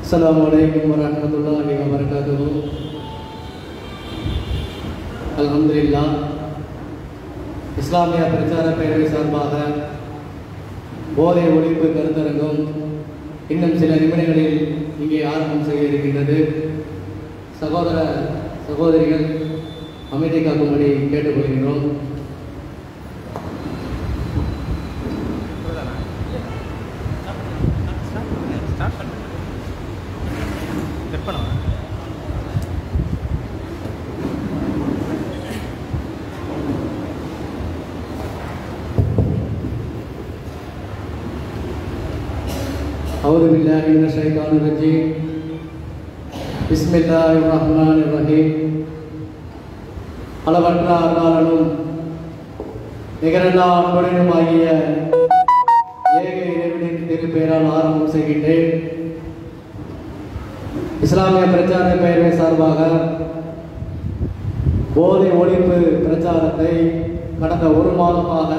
अस्सलामुअलैकुम वरहमतुल्लाहि वबरकातुहू। अल्हम्दुलिल्लाह இஸ்லாமிய பிரச்சார பேரவை சார்பாக போதை ஒழிப்பு கருத்தரங்கம் இன்னும் சில நிமிடங்களில் இங்கே ஆரம்பம் செய்ய இருக்கின்றது. சகோதர சகோதரிகள் அமைதி காக்கும்படி கேட்டுக்கொள்கின்றோம். أعوذ بالله من الشيطان الرجيم. بسم الله الرحمن الرحيم. அளவற்ற அருளாளனும் நிகரல்லா அன்புடனுமாகிய ஏக இறைவனின் திருப்பெயரால் ஆரம்பம் செய்கின்றேன். இஸ்லாமிய பிரச்சார பேரவை சார்பாக போதை ஒழிப்பு பிரச்சாரத்தை கடந்த ஒரு மாதமாக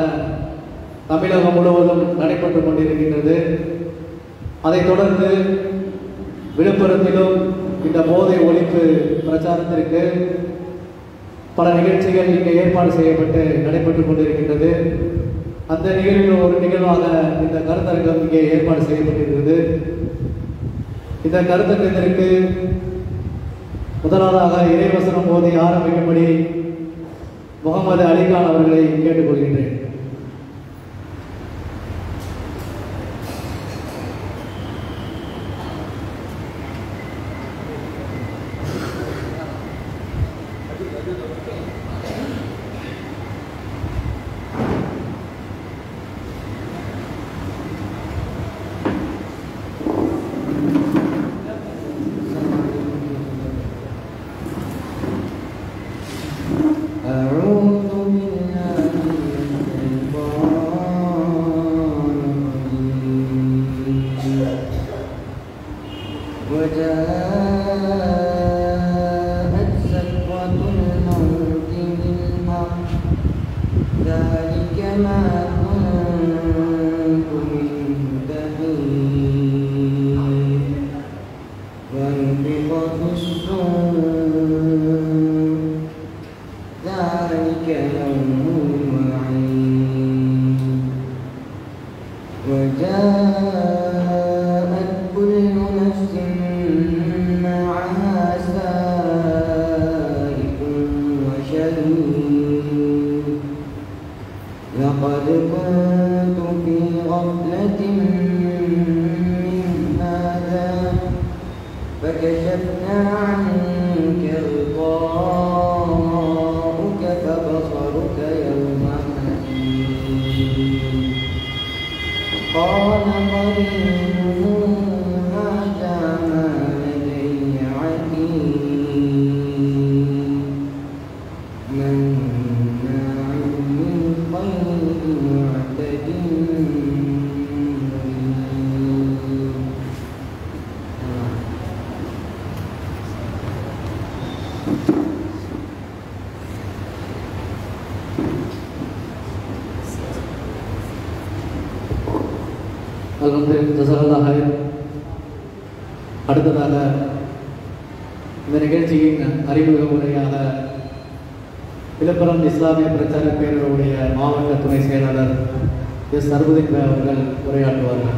தமிழகம் முழுவதும் நடைபெற்றுக் கொண்டிருக்கின்றது. அதைத் தொடர்ந்து விழுப்புரத்திலும் இந்த போதை ஒழிப்பு பிரச்சாரத்திற்கு பல நிகழ்ச்சிகள் இங்கே ஏற்பாடு செய்யப்பட்டு நடைபெற்றுக் கொண்டிருக்கின்றது. அந்த நிகழ்வில் ஒரு நிகழ்வாக இந்த கருத்தரங்கம் இங்கே ஏற்பாடு செய்யப்பட்டிருக்கிறது. இந்த கருத்தரங்கத்திற்கு முதலாவதாக இறைவசனம் போதை ஆரம்பிக்கும்படி முகமது அலிகான் அவர்களை கேட்டுக்கொள்கின்றேன். அடுத்ததாக இந்த நிகழ்ச்சியின் அறிமுக உரையாக விழுப்புரம் இஸ்லாமிய பிரச்சார பேரவையுடைய மாவட்ட துணை செயலாளர் எஸ் சர்வதீன் அவர்கள் உரையாற்றுவார்கள்.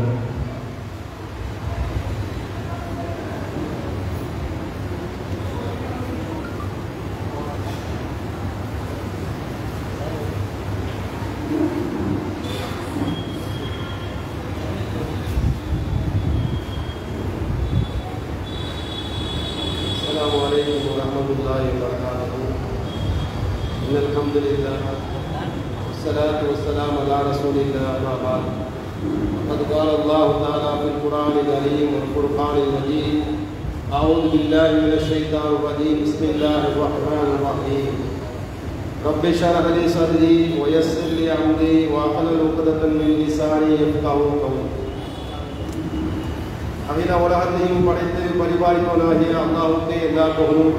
رب اشرح لي صدري ويسر لي امري واحلل عقدة من لساني يفقهوا قولي. அகில உலகத்தையும் படைத்து பரிபாலிப்பவனாகிய அல்லாஹ்வுக்கே எல்லா புகழும்,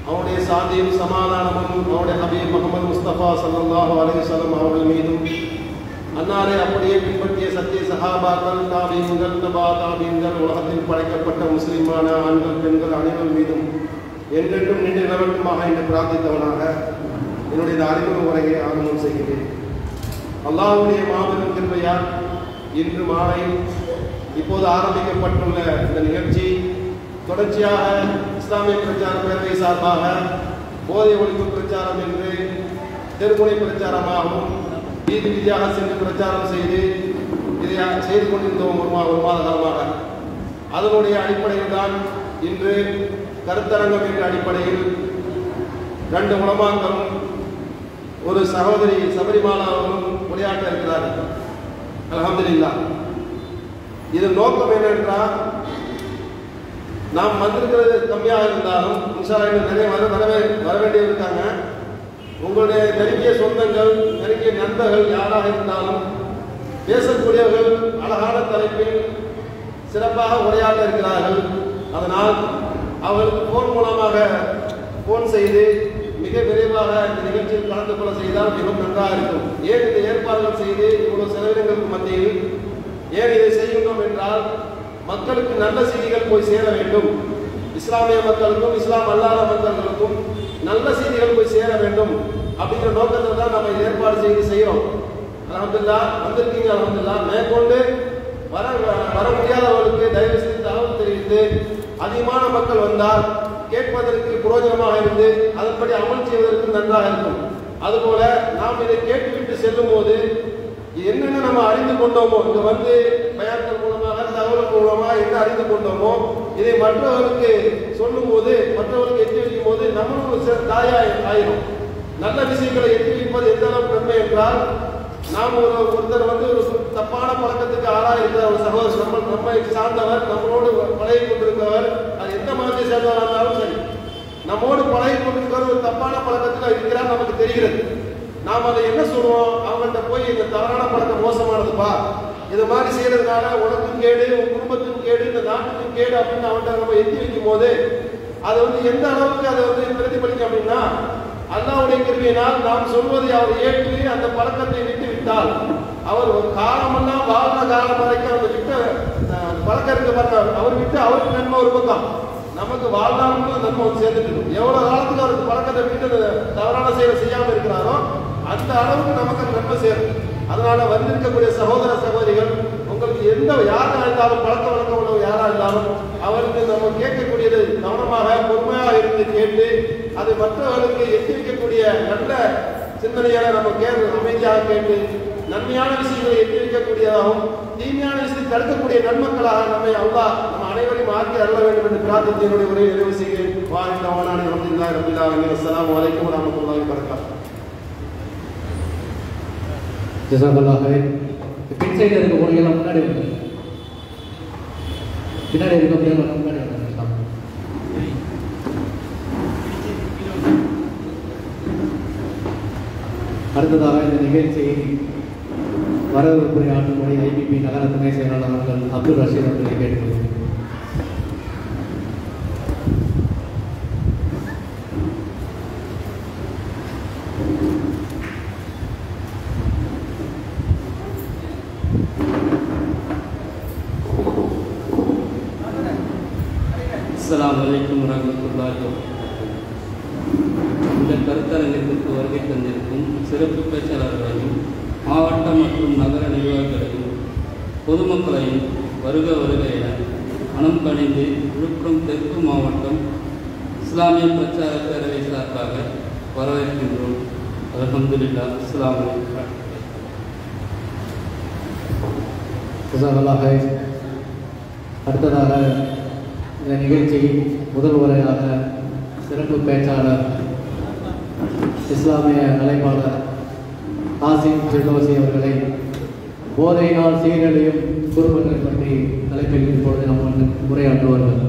அவருடைய சாந்தியும் சமாதானமும் அவருடைய ஹபீப் முஹம்மது முஸ்தபா ஸல்லல்லாஹு அலைஹி வஸல்லம் அவர்கள் மீதும் அன்னாரை அப்படியே பின்பற்றிய சத்திய சஹாபாக்கள், தாபீன்கள், தபா தாபீன்கள், உலகத்தில் படைக்கப்பட்ட முஸ்லிமான ஆண்கள் பெண்கள் அனைவர் மீதும் என்றென்றும் நின்று நிலவட்டுமாக என்று பிரார்த்தித்தவனாக என்னுடைய இந்த அறிமுக உரையை ஆரம்பம் செய்கிறேன். அல்லாஹ்வுடைய மாபெரும் கிருபையால் இன்று மாலை இப்போது ஆரம்பிக்கப்பட்டுள்ள இந்த நிகழ்ச்சி தொடர்ச்சியாக இஸ்லாமிய பிரச்சார பேரவை சார்பாக போதை ஒழிப்பு பிரச்சாரம் என்று தெருமுனை பிரச்சாரமாகவும் வீதி வீதியாக சென்று பிரச்சாரம் செய்து இதை செய்து கொண்டிருந்தோம் ஒரு மாத காலமாக. அதனுடைய அடிப்படையில் தான் இன்று கருத்தரங்கம் என்ற அடிப்படையில் 2 உலமாக்களும் ஒரு சகோதரி சபரிமாலா அவர்களும் உரையாற்ற இருக்கிறார்கள். அல்ஹம்துலில்லாஹ். இதன் நோக்கம் என்னென்றால், நாம் வந்திருக்கிறது கம்மியாக இருந்தாலும் இன்ஷா அல்லாஹ் நிறைய வர வேண்டிய இருக்காங்க. உங்களுடைய நெருங்கிய சொந்தங்கள், நெருங்கிய நண்பர்கள் யாராக இருந்தாலும் பேசக்கூடியவர்கள் அழகான தலைப்பில் சிறப்பாக உரையாட இருக்கிறார்கள். அதனால் அவர்களுக்கு போன் மூலமாக போன் செய்து மிக விரைவாக இந்த நிகழ்ச்சியில் கலந்து கொள்ள செய்தால் மிகவும் நன்றாக இருக்கும். ஏன் இந்த ஏற்பாடுகள் செய்து இவ்வளவு செலவினங்களுக்கு மத்தியில் ஏன் இதை செய்கின்றோம் என்றால், மக்களுக்கு நல்ல செய்திகள் போய் சேர வேண்டும். இஸ்லாமிய மக்களுக்கும் இஸ்லாம் அல்லாத மக்களுக்கும் நல்ல செய்திகள் போய் சேர வேண்டும் அப்படிங்கிற நோக்கத்தில் தான் நம்ம ஏற்பாடு செய்கிறோம். அல்ஹம்துலில்லாஹ் வந்திருக்கீங்க. அல்ஹம்துலில்லாஹ் மேற்கொண்டு வர முடியாதவர்களுக்கு தயவு செய்து தகவல் தெரிவித்து அதிகமான மக்கள் வந்தால் கேட்பதற்கு பிரயோஜனமாக இருந்து அதன்படி அமல் செய்வதற்கு நன்றாக இருக்கும். அதுபோல நாம் இதை கேட்டுவிட்டு செல்லும் போது என்னென்ன நம்ம அறிந்து கொண்டோமோ, இங்க வந்து பயான்கள் மூலமாக தகவல் மூலமாக என்ன அறிந்து கொண்டோமோ இதை மற்றவர்களுக்கு சொல்லும் போது, மற்றவர்களுக்கு எட்டி வைக்கும் போது நம்மளும் தாயாய் ஆயிரும். நல்ல விஷயங்களை எட்டி வைப்பது எந்த அளவுக்கு நன்மை என்றால், நாம் ஒருத்தர் வந்து ஒரு தப்பான பழக்கத்துக்கு ஆளாக இருக்கிற ஒரு சகோதரர், நம்மை சார்ந்தவர், நம்மளோடு பழகி கொண்டிருக்கிறவர், அது எந்த மதத்தை சேர்ந்தவராக இருந்தாலும் சரி, நம்மோடு பழகி கொண்டிருக்கிற ஒரு தப்பான பழக்கத்தில் இருக்கிறார் நமக்கு தெரிகிறது. நாம் அதை என்ன சொல்லுவோம், அவங்கள்ட்ட போய் இந்த தவறான பழக்கம் மோசமானதுப்பா, இது மாதிரி செய்யறதுனால உனக்கும் கேடு, உன் குடும்பத்துக்கும் கேடு, இந்த நாட்டுக்கும் கேடு அப்படின்னு அவன்கிட்ட நம்ம எத்தி வைக்கும் போது அது வந்து எந்த அளவுக்கு அதை வந்து பிரதிபலிக்கும் அப்படின்னா, அல்லாஹ்வுடைய கிருபையினால் நாம் சொல்வதை அவர் ஏற்று அந்த பழக்கத்தை விட்டு விட்டால், அவர் ஒரு காலமெல்லாம் வாழ்ந்த காலம் வரைக்கும் அந்த விட்ட பழக்கம் இருக்க பாருங்க, அவர் விட்டு அவருக்கு நன்மை ஒரு பக்கம், நமக்கு வாழ்நாளும் நன்மை சேர்ந்துட்டு எவ்வளவு காலத்துக்கு அவருக்கு பழக்கத்தை விட்டு தவறான செயலை செய்யாமல் இருக்கிறாரோ அந்த அளவுக்கு நமக்கு நன்மை சேரும். அதனால வந்திருக்கக்கூடிய சகோதர சகோதரிகள், உங்களுக்கு எந்த யாராக இருந்தாலும் பழக்க வழக்கம் உள்ளவர் யாராக இருந்தாலும் அவருக்கு நம்ம கேட்கக்கூடியது கவனமாக பொறுமையாக இருந்து கேட்டு அது மற்றவர்களுக்கு எட்டி வைக்கக்கூடிய நல்ல சிந்தனையால நம்ம அமைதியாக கேட்டு நன்மையான விஷயங்களை எட்டி வைக்கக்கூடியதாகவும் தீமையான விஷயத்தை தடுக்கக்கூடிய நன்மக்களாக நம்மை அல்லாஹ் நம்ம அனைவரையும் ஆக்கி அருள வேண்டும் என்று பிரார்த்தித்து என்னுடைய உரையை நிறைவு செய்கிறேன். வாஹிதவானானி அல்ஹம்துலில்லாஹி ரப்பில் ஆலமீன். அஸ்ஸலாமு அலைக்கும் வரஹ்மத்துல்லாஹி வபரகாத்துஹு. ஜஸாக்கல்லாஹ் ஹைர். பின் சைடுல இருக்க பொருள்கள் முன்னாடி வந்து பின்னாடி இருக்க பொருள்கள் முன்னாடி வந்து அடுத்ததாக இந்த நிகழ்ச்சியை வரவேற்புரை ஆற்றும்படி ஐபிபி நகர துணை செயலாளர் அவர்கள் அப்துல் ரஷீத் அவர்களை கேட்டுக்கொள்கிறேன். அஸ்ஸலாமு அலைக்கும் வரஹ்மத்துல்லாஹி வபரகாத்துஹு. இந்த கருத்தரங்கிற்கு வருகை தந்திருக்கும் சிறப்பு பேச்சாளர்களையும் மாவட்ட மற்றும் நகர நிர்வாகிகளையும் பொதுமக்களையும் வருக வருக என மனம் பணிந்து விழுப்புரம் தெற்கு மாவட்டம் இஸ்லாமிய பிரச்சார பேரவை சார்பாக வரவேற்கின்றோம். அல்ஹம்துலில்லாஹ். அஸ்ஸலாமு அலைக்கும். ஜஸாக்கல்லாஹ் ஹைர். அடுத்ததாக இந்த நிகழ்ச்சியில் முதல் உரையாக சிறப்பு பேச்சாளர் இஸ்லாமிய நிலைப்பாளர் ஆசிம் ஜிர்தோசி அவர்களை போதையினால் சீரழியும் குடும்பங்கள் பற்றி தலைப்பில் இப்பொழுது நம்ம உரையாற்றுவார்கள்.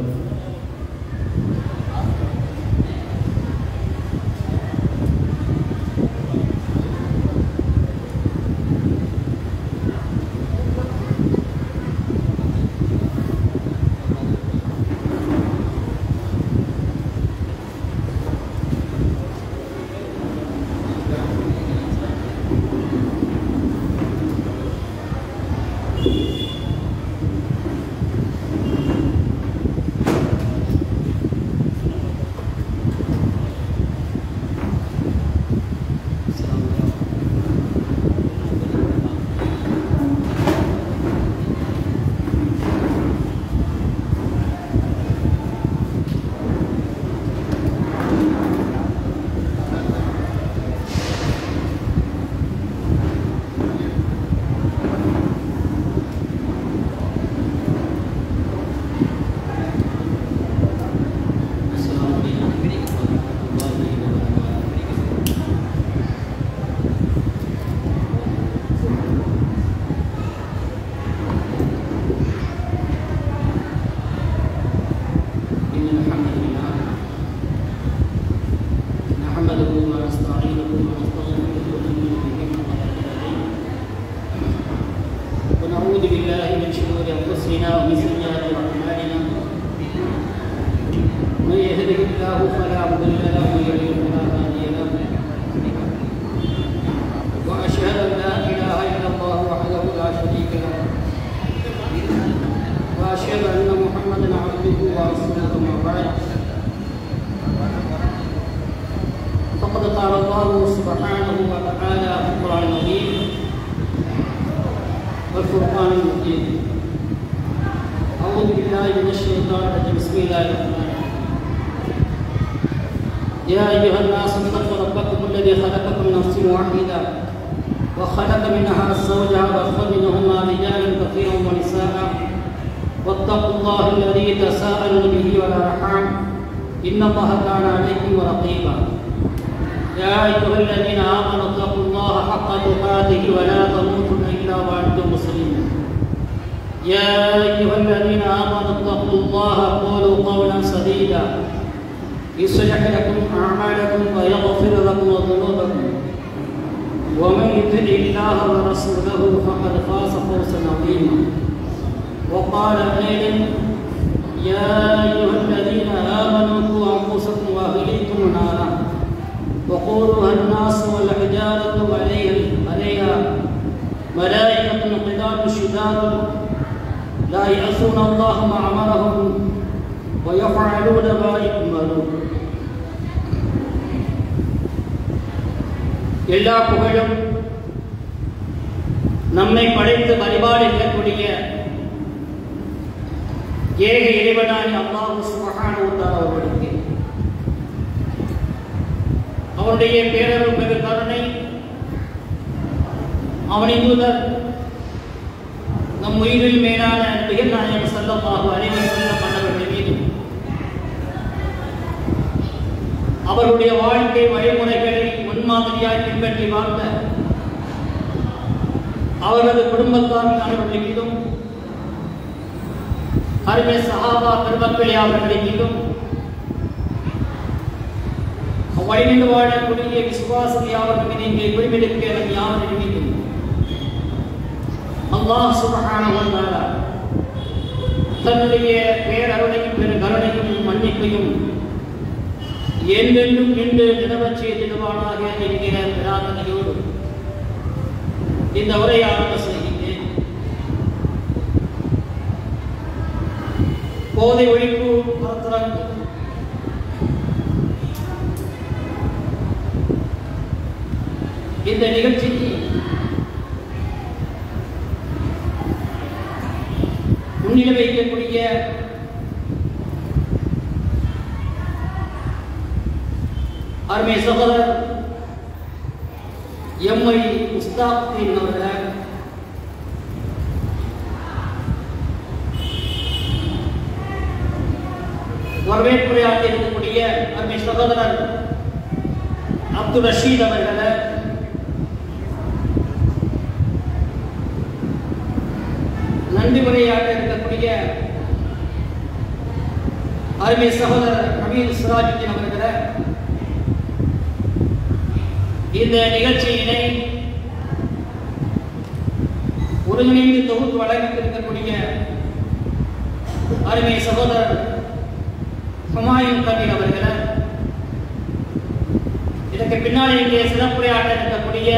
ونعوذ بالله من شرور أنفسنا ومن سيئات أعمالنا من يهده الله فلا مضل له ومن يضلل فلا هادي له وأشهد أن لا إله إلا الله وحده لا شريك له وأشهد أن محمدا عبده ورسوله أما بعد فقد قال الله سبحانه وتعالى في القرآن العظيم والفرقان المجيد أعوذ بالله من الشيطان الرجيم بسم الله الرحمن الرحيم يا أيها الناس اتقوا ربكم الذي خلقكم من نفس واحدة وخلق منها زوجها وبث منهما رجالا كثيرا ونساء واتقوا الله الذي تساءلون به والأرحام إن الله كان عليكم رقيبا يا أيها الذين آمنوا اتقوا الله حق تقاته ولا تموتن إلا وأنتم مسلمون يا أيها الذين آمنوا اتقوا الله قولوا قولا سديدا يصلح لكم أعمالكم ويغفر لكم ذنوبكم ومن يطع الله ورسوله فقد فاز فوزا عظيما وقال أيضا يا أيها الذين آمنوا قوا أنفسكم وأهليكم نارا وقودها الناس والحجارة عليها ملائكة غلاظ شداد لا يعصون الله ما أمرهم ويفعلون ما يؤمرون. எல்லா புகழும் நம்மை படைத்து வழிபாடுகக்கூடிய ஏக இறைவனாய் அல்லாஹ் சுப்ஹானஹு வ தஆலா அவர்களுக்கு அவனுடைய பேரருள் மிகு கருணை அவனின் தூதர் நம் உயிரில் மேலான நபிகள் நாயகம் ஸல்லல்லாஹு அலைஹி வஸல்லம் அவர்கள் மீது அவருடைய வாழ்க்கை வழிமுறைகளை முன்மாதிரியாய் பின்பற்றி வாழ்ந்த அவரது குடும்பத்தார் அனைவர்கள் மீதும் அருமை சஹாபா பெருமக்களே அவர்கள் மீதும் வழிநின்று வாழக்கூடிய விசுவாசி அவர்கள் மீது இங்கே குறிப்பிட்டிருக்கிற யாவரின் மீதும் அல்லாஹ் சுப்ஹானஹு வ தஆலா தன்னுடைய பேரருளையும் பெரு கருணையும் மன்னிப்பையும் என்றென்றும் நின்று நிலவச் செய்திடுவானாக என்கிற பிரார்த்தனையோடு இந்த உரையை ஆரம்ப செய்கின்றேன். போதை ஒழிப்பு கருத்தரங்கு இந்த நிகழ்ச்சிக்கு முன்னிலை வைக்கக்கூடிய அருமை சகோதரர் எம்ஐ முஸ்தாக்தீன் அவர்களை வரவேற்புரையாற்றி இருக்கக்கூடிய அருமை சகோதரர் அப்துல் ரஷீத் அவர்களை நன்றி முறையாக இருக்கக்கூடிய அருமை சகோதரர் அமீர் சிராஜுதீன் அவர்களை இந்த நிகழ்ச்சியினை ஒருங்கிணைந்து தொகுத்து வழங்கியிருக்கக்கூடிய அருமை சகோதரர் ஹுமாயூன் கபீர் அவர்களை இதற்கு பின்னால் இங்கே சிறப்புரையாற்ற இருக்கக்கூடிய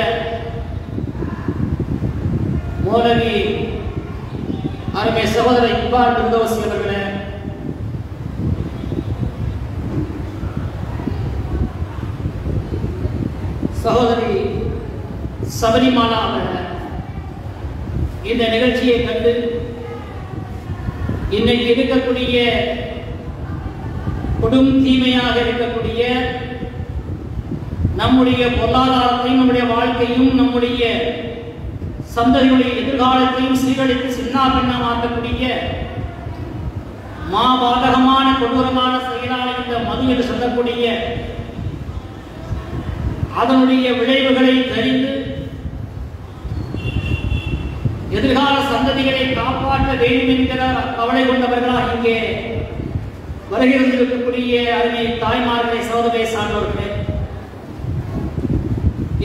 மௌலவி அருமை சகோதரர் இக்பால் பிர்தௌசி அவர்களே, சகோதரி சபரிமாலா அவர்கள் இந்த நிகழ்ச்சியை கண்டு இன்னைக்கு இருக்கக்கூடிய கொடும் தீமையாக இருக்கக்கூடிய நம்முடைய பொருளாதாரத்தையும் நம்முடைய வாழ்க்கையும் நம்முடைய சந்ததியுடைய எதிர்காலத்தையும் சீரழித்து சின்னாபின்னமாக்கக்கூடிய மாபாதகமான கொடூரமான செயலான இந்த மது என்று சொல்லக்கூடிய அதனுடைய விளைவுகளை தெரிந்து எதிர்கால சந்ததிகளை காப்பாற்ற வேண்டும் என்கிற கவலை கொண்டவர்களாக இங்கே வருகிறந்திருக்கக்கூடிய அருமை தாய்மார்களை சகோதரரை சார்ந்தவர்களே,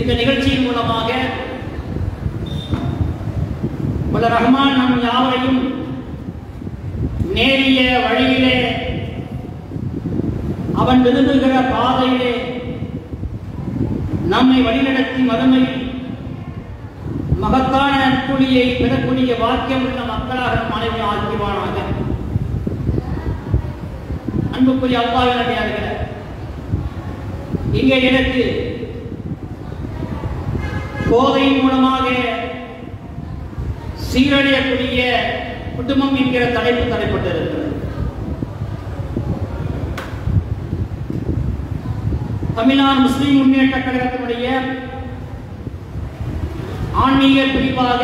இந்த நிகழ்ச்சியின் மூலமாக பல வல்ல ரஹ்மான் நம் யாவரையும் நேரிய வழியிலே அவன் விரும்புகிற பாதையிலே நம்மை வழிநடத்தி மறுமையில் மகத்தான நற்கூலியை பெறக்கூடிய வாக்கியம் உள்ள மக்களாக நம் அனைவரும் ஆக்கிவானாக. அன்புக்குரிய அல்லாஹ்வின் அடியார்களே, இங்கே எனக்கு போதையின் மூலமாக சீரழியக்கூடிய குடும்பம் என்கிற தலைப்பு தரப்பட்டிருக்கிறது. தமிழ்நாடு முஸ்லிம் முன்னேற்ற கழகத்தினுடைய ஆன்மீக பிரிவாக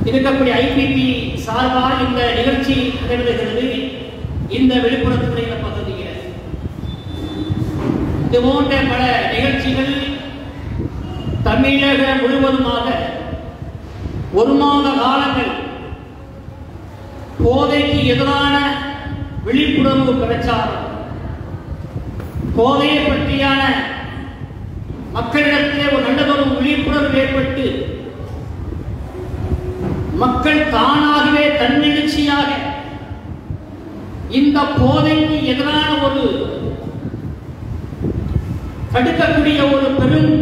இருக்கக்கூடிய ஐபிபி சார்பாக இந்த நிகழ்ச்சி நடைபெறுகிறது. இந்த விழுப்புரத்துடைய பகுதியில் இது போன்ற பல நிகழ்ச்சிகள் தமிழக முழுவதுமாக ஒரு மாத காலங்கள் போதைக்கு எதிரான விழிப்புணர்வு பிரச்சாரம், போதையை பற்றியான மக்களிடத்திலே ஒரு நல்லதொரு விழிப்புணர்வு ஏற்பட்டு மக்கள் தானாகவே தன்னெழுச்சியாக இந்த போதைக்கு எதிரான ஒரு தடுக்கக்கூடிய ஒரு பெரும்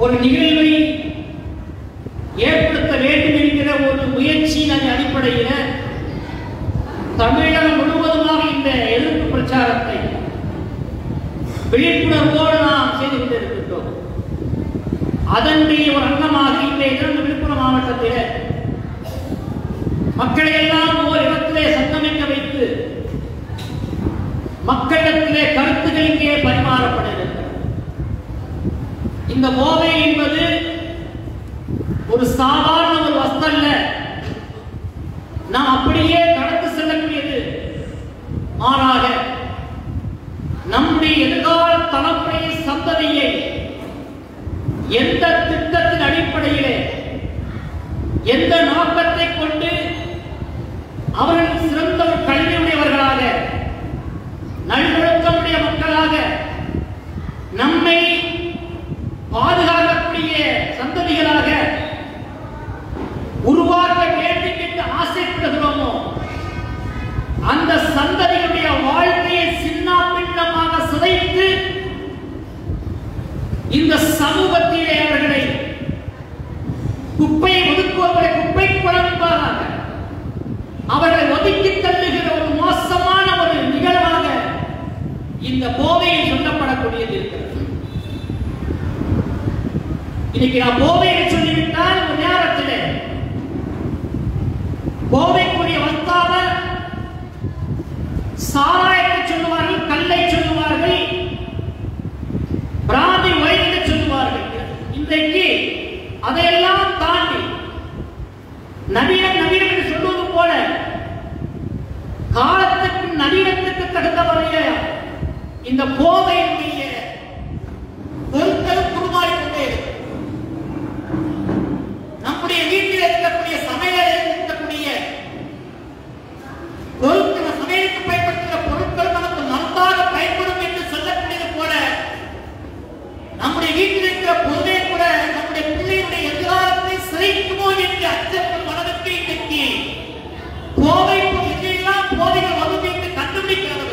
ஒரு நிகழ்வை ஏற்படுத்த வேண்டும் என்கிற ஒரு முயற்சியின் அடிப்படையில் தமிழகம் முழுவதுமாக இந்த எதிர்ப்பு பிரச்சாரத்தை விழிப்புணர்வோடு நாம் செய்து கொண்டிருக்கின்றோம். அதனுடைய ஒரு அங்கமாக இந்த இரண்டு விழுப்புரம் மாவட்டத்தில் மக்களை எல்லாம் ஓர் இடத்திலே சங்கமிக்க வைத்து மக்களிடத்திலே கருத்துக்கள் இங்கே பரிமாறப்பட இருக்கிறது. இந்த போதை என்பது ஒரு சாதாரண ஒரு வஸ்து அல்ல, நாம் அப்படியே கடந்து செல்லக்கூடியது. மாறாக நம்முடைய எதிர்கால தலைமுறை சந்ததியை எந்த திட்டத்தின் அடிப்படையிலே எந்த நோக்கத்தை கொண்டு அவர்கள் சிறந்த ஒரு கல்வியுடையவர்களாக நல்லொழுக்கமுடைய மக்களாக நம்மை பாதுகாக்கக்கூடிய சந்ததிகளாக உருவாக்க வேண்டும் என்று ஆசைப்படுகிறோமோ அந்த சந்ததிகளுடைய வாழ்க்கையை சின்னாபின்னமாக சிதைத்து இந்த சமூகத்திலே அவர்களை குப்பையை ஒதுக்குவதை குப்பை குழம்பாக அவர்களை ஒதுக்கி தள்ளுகிற ஒரு மோசமான ஒரு நிகழ்வாக இந்த போதையில் சொல்லப்படக்கூடியது இருக்கிறது. இன்னைக்கு நான் போதையை சொல்லிவிட்டால் ஒரு நேரத்தில் போதைக்குரிய வஸ்தாவ சாராயத்தை சொல்லுவார்கள், கல்லை சொல்லுவார்கள், பிராந்தி வயதை சொல்லுவார்கள். இன்றைக்கு அதையெல்லாம் தாண்டி நவீனம் நவீனம் என்று சொல்வது போல காலத்துக்கு நவீனத்துக்கு தகுந்த வரைய இந்த போதையினுடைய பொருட்கள் உருமாறிக்கொண்டே நம்முடைய வீட்டில் இருக்கக்கூடிய சமையலில் இருக்கக்கூடிய பொருட்கள், சமையலுக்கு பயன்படுத்துகிற பொருட்கள் நமக்கு மருந்தாக பயன்படும் என்று சொல்லக்கூடியது போல நம்முடைய வீட்டில் இருக்கிற பொருளை கூட நம்முடைய பிள்ளையுடைய எதிர்காலத்தை சிதைக்குமோ என்று அச்சப்படும் மனதுக்கு இன்றைக்கு போதை பொருட்களெல்லாம் போதைகள் வரும் என்று கண்டுபிடிக்கிறது.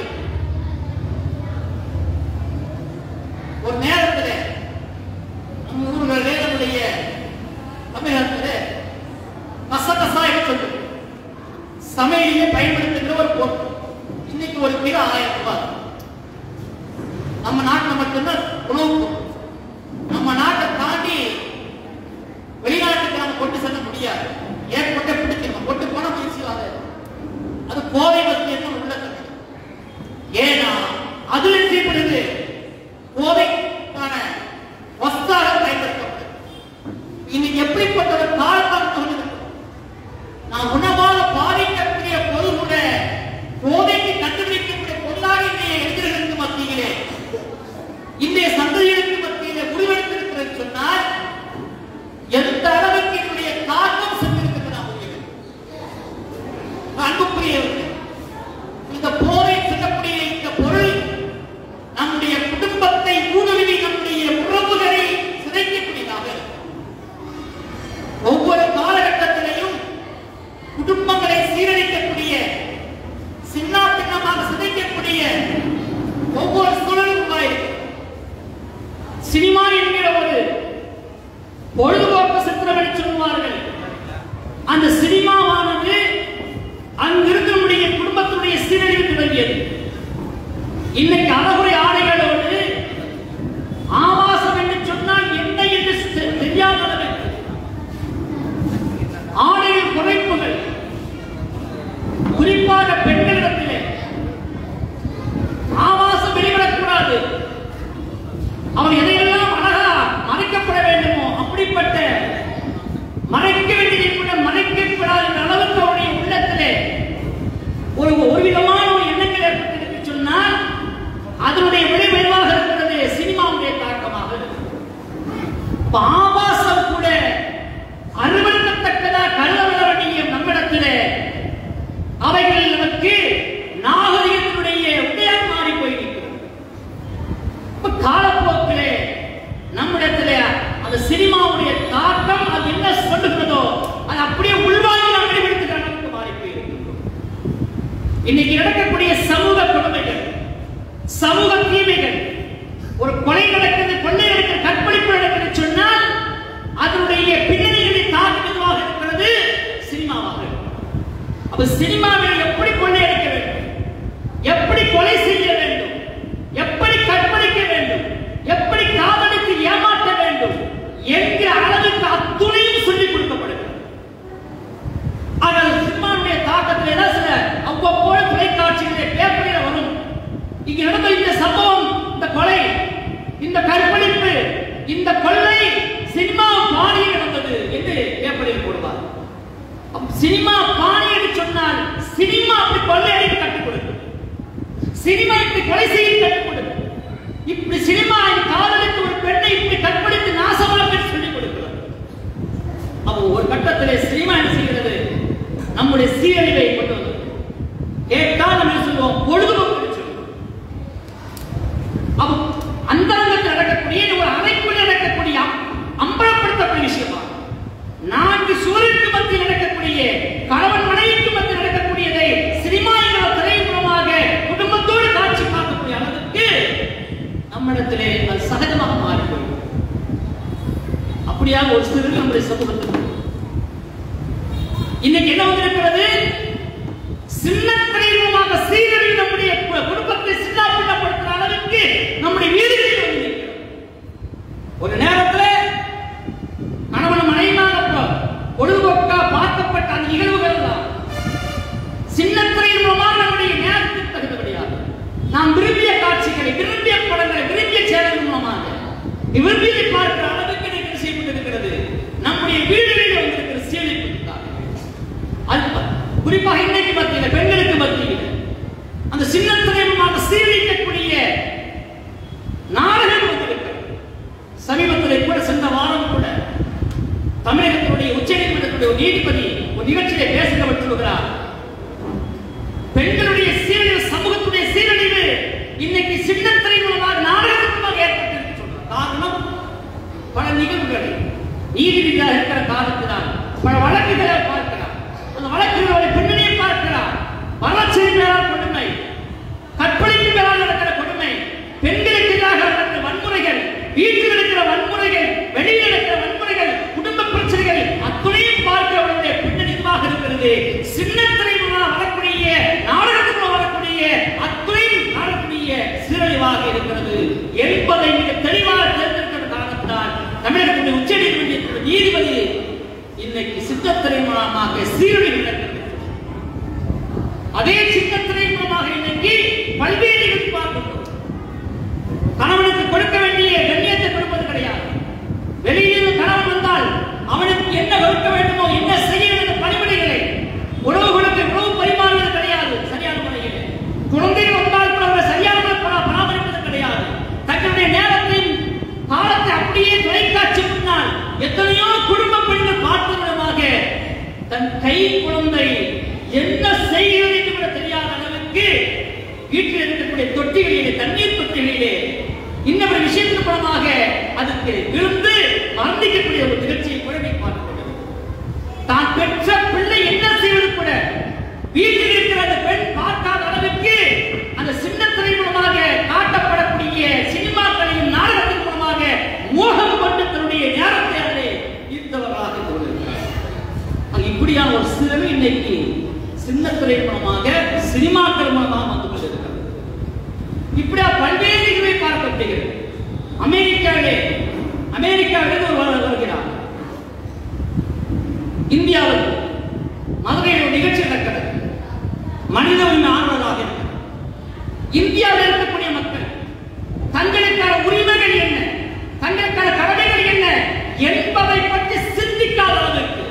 பொழுதுபோக்கு சித்திரம் என்று சொல்வார்கள். அந்த சினிமாவானது அங்கிருந்து நம்முடைய குடும்பத்துடைய சீரழிவு தொடங்கியது. இன்னைக்கு அழகுறை ஆடைகளோடு ஆபாசம் என்று சொன்னால் என்ன என்று தெரியாத அளவுக்கு ஆடைகள் குறைப்புகள், குறிப்பாக பெண்களிடத்திலே ஆபாசம் வெளிவரக்கூடாது, அவன் எதையெல்லாம் அழகா மறைக்கப்பட வேண்டுமோ அப்படிப்பட்ட மறைக்க வேண்டியதை கூட மறைக்கப்படாத அளவுக்கு அவருடைய உள்ளத்திலே ஒரு விதமான ஒரு எண்ணங்கள் ஏற்பட்டு சொன்னால் அதனுடைய விளைவாக இருக்கிறது சினிமாவுடைய தாக்கமாக. ஆபாசம் கூட அருவருக்கத்தக்கதாக கருதப்பட வேண்டிய நம்மிடத்திலே அவைகள் நமக்கு நாகரிகத்தினுடைய உதயம் மாறி போயிருக்கிறது. காலப்போக்கிலே நம்மிடத்திலே அந்த சினிமாவுடைய தாக்கம் அது என்ன சொல்லுகிறதோ அது அப்படியே உள்வாங்கி நம்மை விடுத்து நமக்கு மாறி போயிருக்கிறது. இன்னைக்கு நடக்கக்கூடிய சமூக கொடுமைகள், சமூக தீமைகள், ஒரு கொலை நடக்கிறது, கொள்ளை நடக்கிறது, கற்பழிப்பு நடக்கிறது சொன்னால் அதனுடைய பின்னணிகளை தாக்குவதாக இருக்கிறது சினிமாவாக. அப்ப சினிமாவில் எப்படி கொள்ளையடிக்க வேண்டும், எப்படி கொலை செய்ய வேண்டும், எப்படி கற்பழிக்க வேண்டும், எப்படி காதலித்து ஏமாற்ற வேண்டும் என்கிற அளவுக்கு அத்துணையும் சொல்லிக் கொடுக்கப்படுகிறது. ஆனால் சினிமாவுடைய தாக்கத்தில் என்ன சில அவ்வப்போது தொலைக்காட்சியிலே பேப்பரில் வரும், இங்க நடந்த இந்த சம்பவம், இந்த கொலை, இந்த கற்பழிப்பு, இந்த கொள்ளை சினிமா பாணியில் நடந்தது என்று பேப்பரில் போடுவார். சினிமா பாணி என்று சொன்னால் சினிமா அப்படி கொள்ளையடிக்க கற்றுக் கொடுக்கும், சினிமா இப்படி கொலை செய்ய கற்றுக் கொடுக்கும், இப்படி சினிமா காதலித்து ஒரு பெண்ணை இப்படி கற்பழித்து நாசமாக சொல்லிக் கொடுக்கிறது. அப்போ ஒரு கட்டத்திலே சினிமா என்ன செய்கிறது, நம்முடைய சீரழிவை கொண்டு வந்தது. கேட்டால் நம்ம சொல்லுவோம் பொழுதுபோக்கு சொல்லுவோம். அப்போ அந்த நடக்கக்கூடிய ஒரு அறைக்குள் நடக்கக்கூடிய அம்பலப்படுத்தக்கூடிய விஷயமா, நான்கு சுவருக்கு மத்தியில் நடக்கக்கூடிய கணவன் மனைவிக்கு மத்தியில் நடக்கக்கூடியதை சினிமா என்ற திரைப்படமாக குடும்பத்தோடு காட்சி பார்க்கக்கூடிய அளவுக்கு நம்மிடத்திலே அது சகஜமாக மாறிப்போய் அப்படியாக ஒரு சிறு நம்முடைய சமூகத்தில் இன்னைக்கு என்ன வந்திருக்கிறது, சின்ன திரைப்படமாக சீரழி நம்முடைய குடும்பத்தை சின்னாபின்னப்படுத்துகிற அளவுக்கு நம்முடைய வீடுகளில் வந்திருக்கிறது. ஒரு நேரத்தில் கணவன் மனைவியாக பொழுதுபோக்கா பார்க்கப்பட்ட அந்த நிகழ்வுகள் எல்லாம் சின்ன திரையின் மூலமாக நம்முடைய நேரத்துக்கு தகுந்தபடியாக நாம் விரும்பிய காட்சிகளை, விரும்பிய படங்களை, விரும்பிய சேனல் மூலமாக விரும்பியதை பார்க்கிற அளவுக்கு நிகழ்ச்சி செய்யப்பட்டிருக்கிறது. நம்முடைய வீடுகளில் வந்திருக்கிற சீரழிப்பு குறிப்பாக இன்னைக்கு மத்தியில் பெண்களுக்கு மத்தியில் அந்த சின்ன திரைமாக சீரழிக்கக்கூடிய நாடகம் வந்திருக்கிறது. சமீபத்தில் கூட சென்ற வாரம் கூட தமிழகத்தினுடைய உச்சநீதிமன்றத்துடைய நீதிபதி ஒரு நிகழ்ச்சியை பேசுகிறவர் சொல்கிறார், பெண்களுடைய சீரழிவு, சமூகத்துடைய சீரழிவு இன்னைக்கு சின்னத்திரை மூலமாக நாடகமாக ஏற்பட்டு சொல்றார். காரணம் பல நிகழ்வுகளை நீதி ரீதியாக இருக்கிற காரணத்தினால் பல வழக்குகளை பார்க்கிறார். அந்த வழக்குகளுடைய பின்னணியை பார்க்கிறார். வளர்ச்சி மேலான கொடுமை, கற்பழிப்பு மேலால் நடக்கிற கொடுமை, பெண்களுக்கு எதிராக நடக்கிற வன்முறைகள், வீட்டில் இருக்கிற வன்முறைகள், வெளியில் இருக்கிற வன்முறைகள், குடும்ப பிரச்சனைகள் அத்துணையும் பார்க்கிறவர்களுடைய பின்னணியாக இருக்கிறது. சின்னத்திரை மூலம் வரக்கூடிய நாடகத்தில் வரக்கூடிய அத்துணையும் நடக்கூடிய சீரழிவாக இருக்கிறது என்பதை மிக தெளிவாக தெரிந்திருக்கிற காரணத்தினால் தமிழகத்துடைய உச்சநீதிமன்றத்தின் நீதிபதி இன்னைக்கு சின்னத்திரை மூலமாக சீரழிவு நடக்கிறது. அதே சின்னத்திரை மூலமாக இன்னைக்கு பல்வேறு எதிர்பார்க்கிறோம். கணவனுக்கு கொடுக்க வேண்டிய கண்ணியத்தை கொடுப்பது கிடையாது. வெளியில் கணவன் வந்தால் அவனுக்கு என்ன கொடுக்க வேண்டுமோ, என்ன செய்ய வேண்டும் பணிபடிகளை, உணவு கொடுக்க உணவு பரிமாறுவது கிடையாது சரியான முறையில். குழந்தைகள் வந்தால் கூட அவரை சரியான பராமரிப்பது கிடையாது. தங்களுடைய நேரத்தின் காலத்தை அப்படியே தொலைக்காட்சி முன்னால் எத்தனையோ குடும்ப பெண்கள் பார்த்த விதமாக தன் கை குழந்தை என்ன செய்கிறது என்று கூட தெரியாத அளவுக்கு வீட்டில் இருக்கக்கூடிய தொட்டிகளிலே, தண்ணீர் தொட்டிகளிலே இன்னொரு விஷயத்தின் மூலமாக அதுக்கு விழுந்து மறந்திக்கக்கூடிய ஒரு நிகழ்ச்சியை கூட பார்க்கிறது. தான் பெற்ற பிள்ளை என்ன செய்வது கூட வீட்டில் இருக்கிற அந்த பெண் பார்க்காத அளவுக்கு அந்த சின்னத்திரை மூலமாக காட்டப்படக்கூடிய சினிமாக்களையும் நாடகத்தின் மூலமாக மோகம் கொண்டு தன்னுடைய நேரத்தை இன்னைக்கு சின்னத்திரை மூலமாக சினிமாக்கள் மூலமாக வந்து கொண்டிருக்கிறது. இப்படியா பல்வேறு நிகழ்வை பார்க்கப்படுகிறது. அமெரிக்காவிலே ஒரு வருகிறார். இந்தியாவில் மதுரையில் ஒரு நிகழ்ச்சி நடக்கிறது. மனித உரிமை ஆர்வலராக இருக்கிறார். இந்தியாவில் இருக்கக்கூடிய மக்கள் தங்களுக்கான உரிமைகள் என்ன, தங்களுக்கான கடமைகள் என்ன என்பதை பற்றி சிந்திக்காத அளவிற்கு,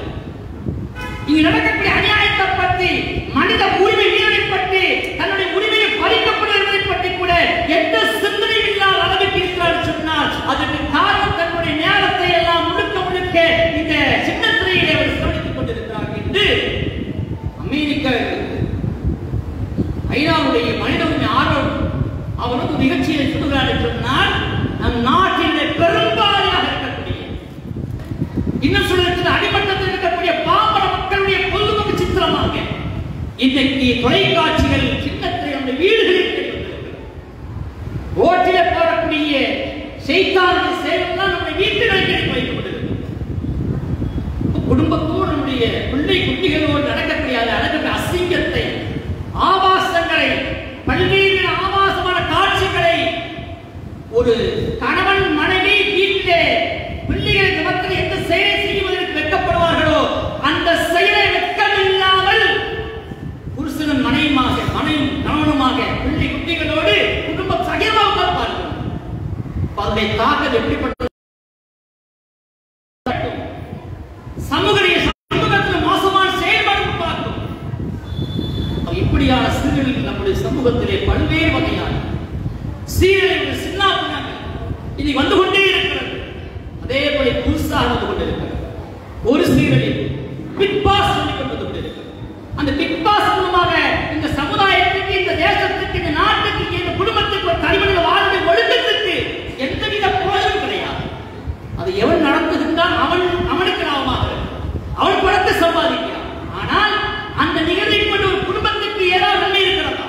இங்கு நடக்கக்கூடிய அநியாயத்தை பற்றி, மனித உரிமை மீறலை பற்றி, தன்னுடைய உரிமையை பறிக்கப்படுவதை பற்றி கூட எந்த சிந்தனையும் இல்லாத அளவுக்கு இருக்கிறார் சொன்னால் அதற்கு காரணம் தன்னுடைய நேரத்தை எல்லாம் முழுக்க முழுக்க இந்த சின்ன திரையிலே அவர் செலவழித்துக் கொண்டிருக்கிறார் என்று அமெரிக்கா ஐநாவுடைய மனித உரிமை ஆர்வம் அவர் வந்து நிகழ்ச்சியை சொல்லுகிறார் என்று சொன்னால் நம் நாட்டிலே பெரும்பாலாக இருக்கக்கூடிய, இன்னும் சொல்ல அடிமட்டத்தில் இருக்கக்கூடிய பாமர மக்களுடைய பொதுமுக சித்திரமாக இன்றைக்கு தொலைக்காட்சிகள் சின்னத்திரை நம்முடைய வீடுகளில் ரோட்டிலே போடக்கூடிய செய்தித்தாளுடைய சேவைதான் நம்முடைய வீட்டுகளில் வைக்கப்பட்டிருக்கிறது. குடும்பத்தோடு நம்முடைய பிள்ளை குட்டிகளோடு நடக்கக்கூடிய அசிங்கத்தை, ஆபாசங்களை, பல்வேறு ஆபாசமான காட்சிகளை ஒரு கணவன் மனைவி வீட்டிலே பிள்ளைகளுக்கு மக்கள் எந்த செயலை செய்வதற்கு வெட்கப்படுவார்களோ அந்த செயலை வெட்கமில்லாமல் புருஷனும் மனைவியும் கணவனுமாக பிள்ளை குட்டிகளோடு குடும்ப சகிதமாக பார்ப்பார்கள். அதனை தாக்கல் எப்படிப்பட்ட சமூகத்தில் மோசமான செயல்பாடு பார்க்கும். இப்படியான சீரழிவு நம்முடைய சமூகத்திலே பல்வேறு வகையான சீரழிவு சின்னாபின்னங்கள் இனி வந்து கொண்டே இருக்கிறது. அதே போல புதுசாக வந்து கொண்டிருக்கிறது ஒரு சீரழிவு பிக் பாஸ் வந்து கொண்டிருக்கிறது. அந்த பிக் பாஸ் மூலமாக இந்த சமுதாயத்துக்கு, இந்த தேசத்துக்கு, இந்த நாட்டுக்கு, இந்த குடும்பத்துக்கு, ஒரு தனிமனித வாழ்க்கை ஒழுக்கத்துக்கு எந்தவித பிரயோஜனம் கிடையாது. அது எவன் நடத்துகின்றான் அவனுக்கு லாபமாக அவன் பணத்தை சம்பாதிக்கிறான். ஆனால் அந்த நிகழ்வை கொண்டு ஒரு குடும்பத்துக்கு ஏதாவது நன்மை இருக்கிறதா,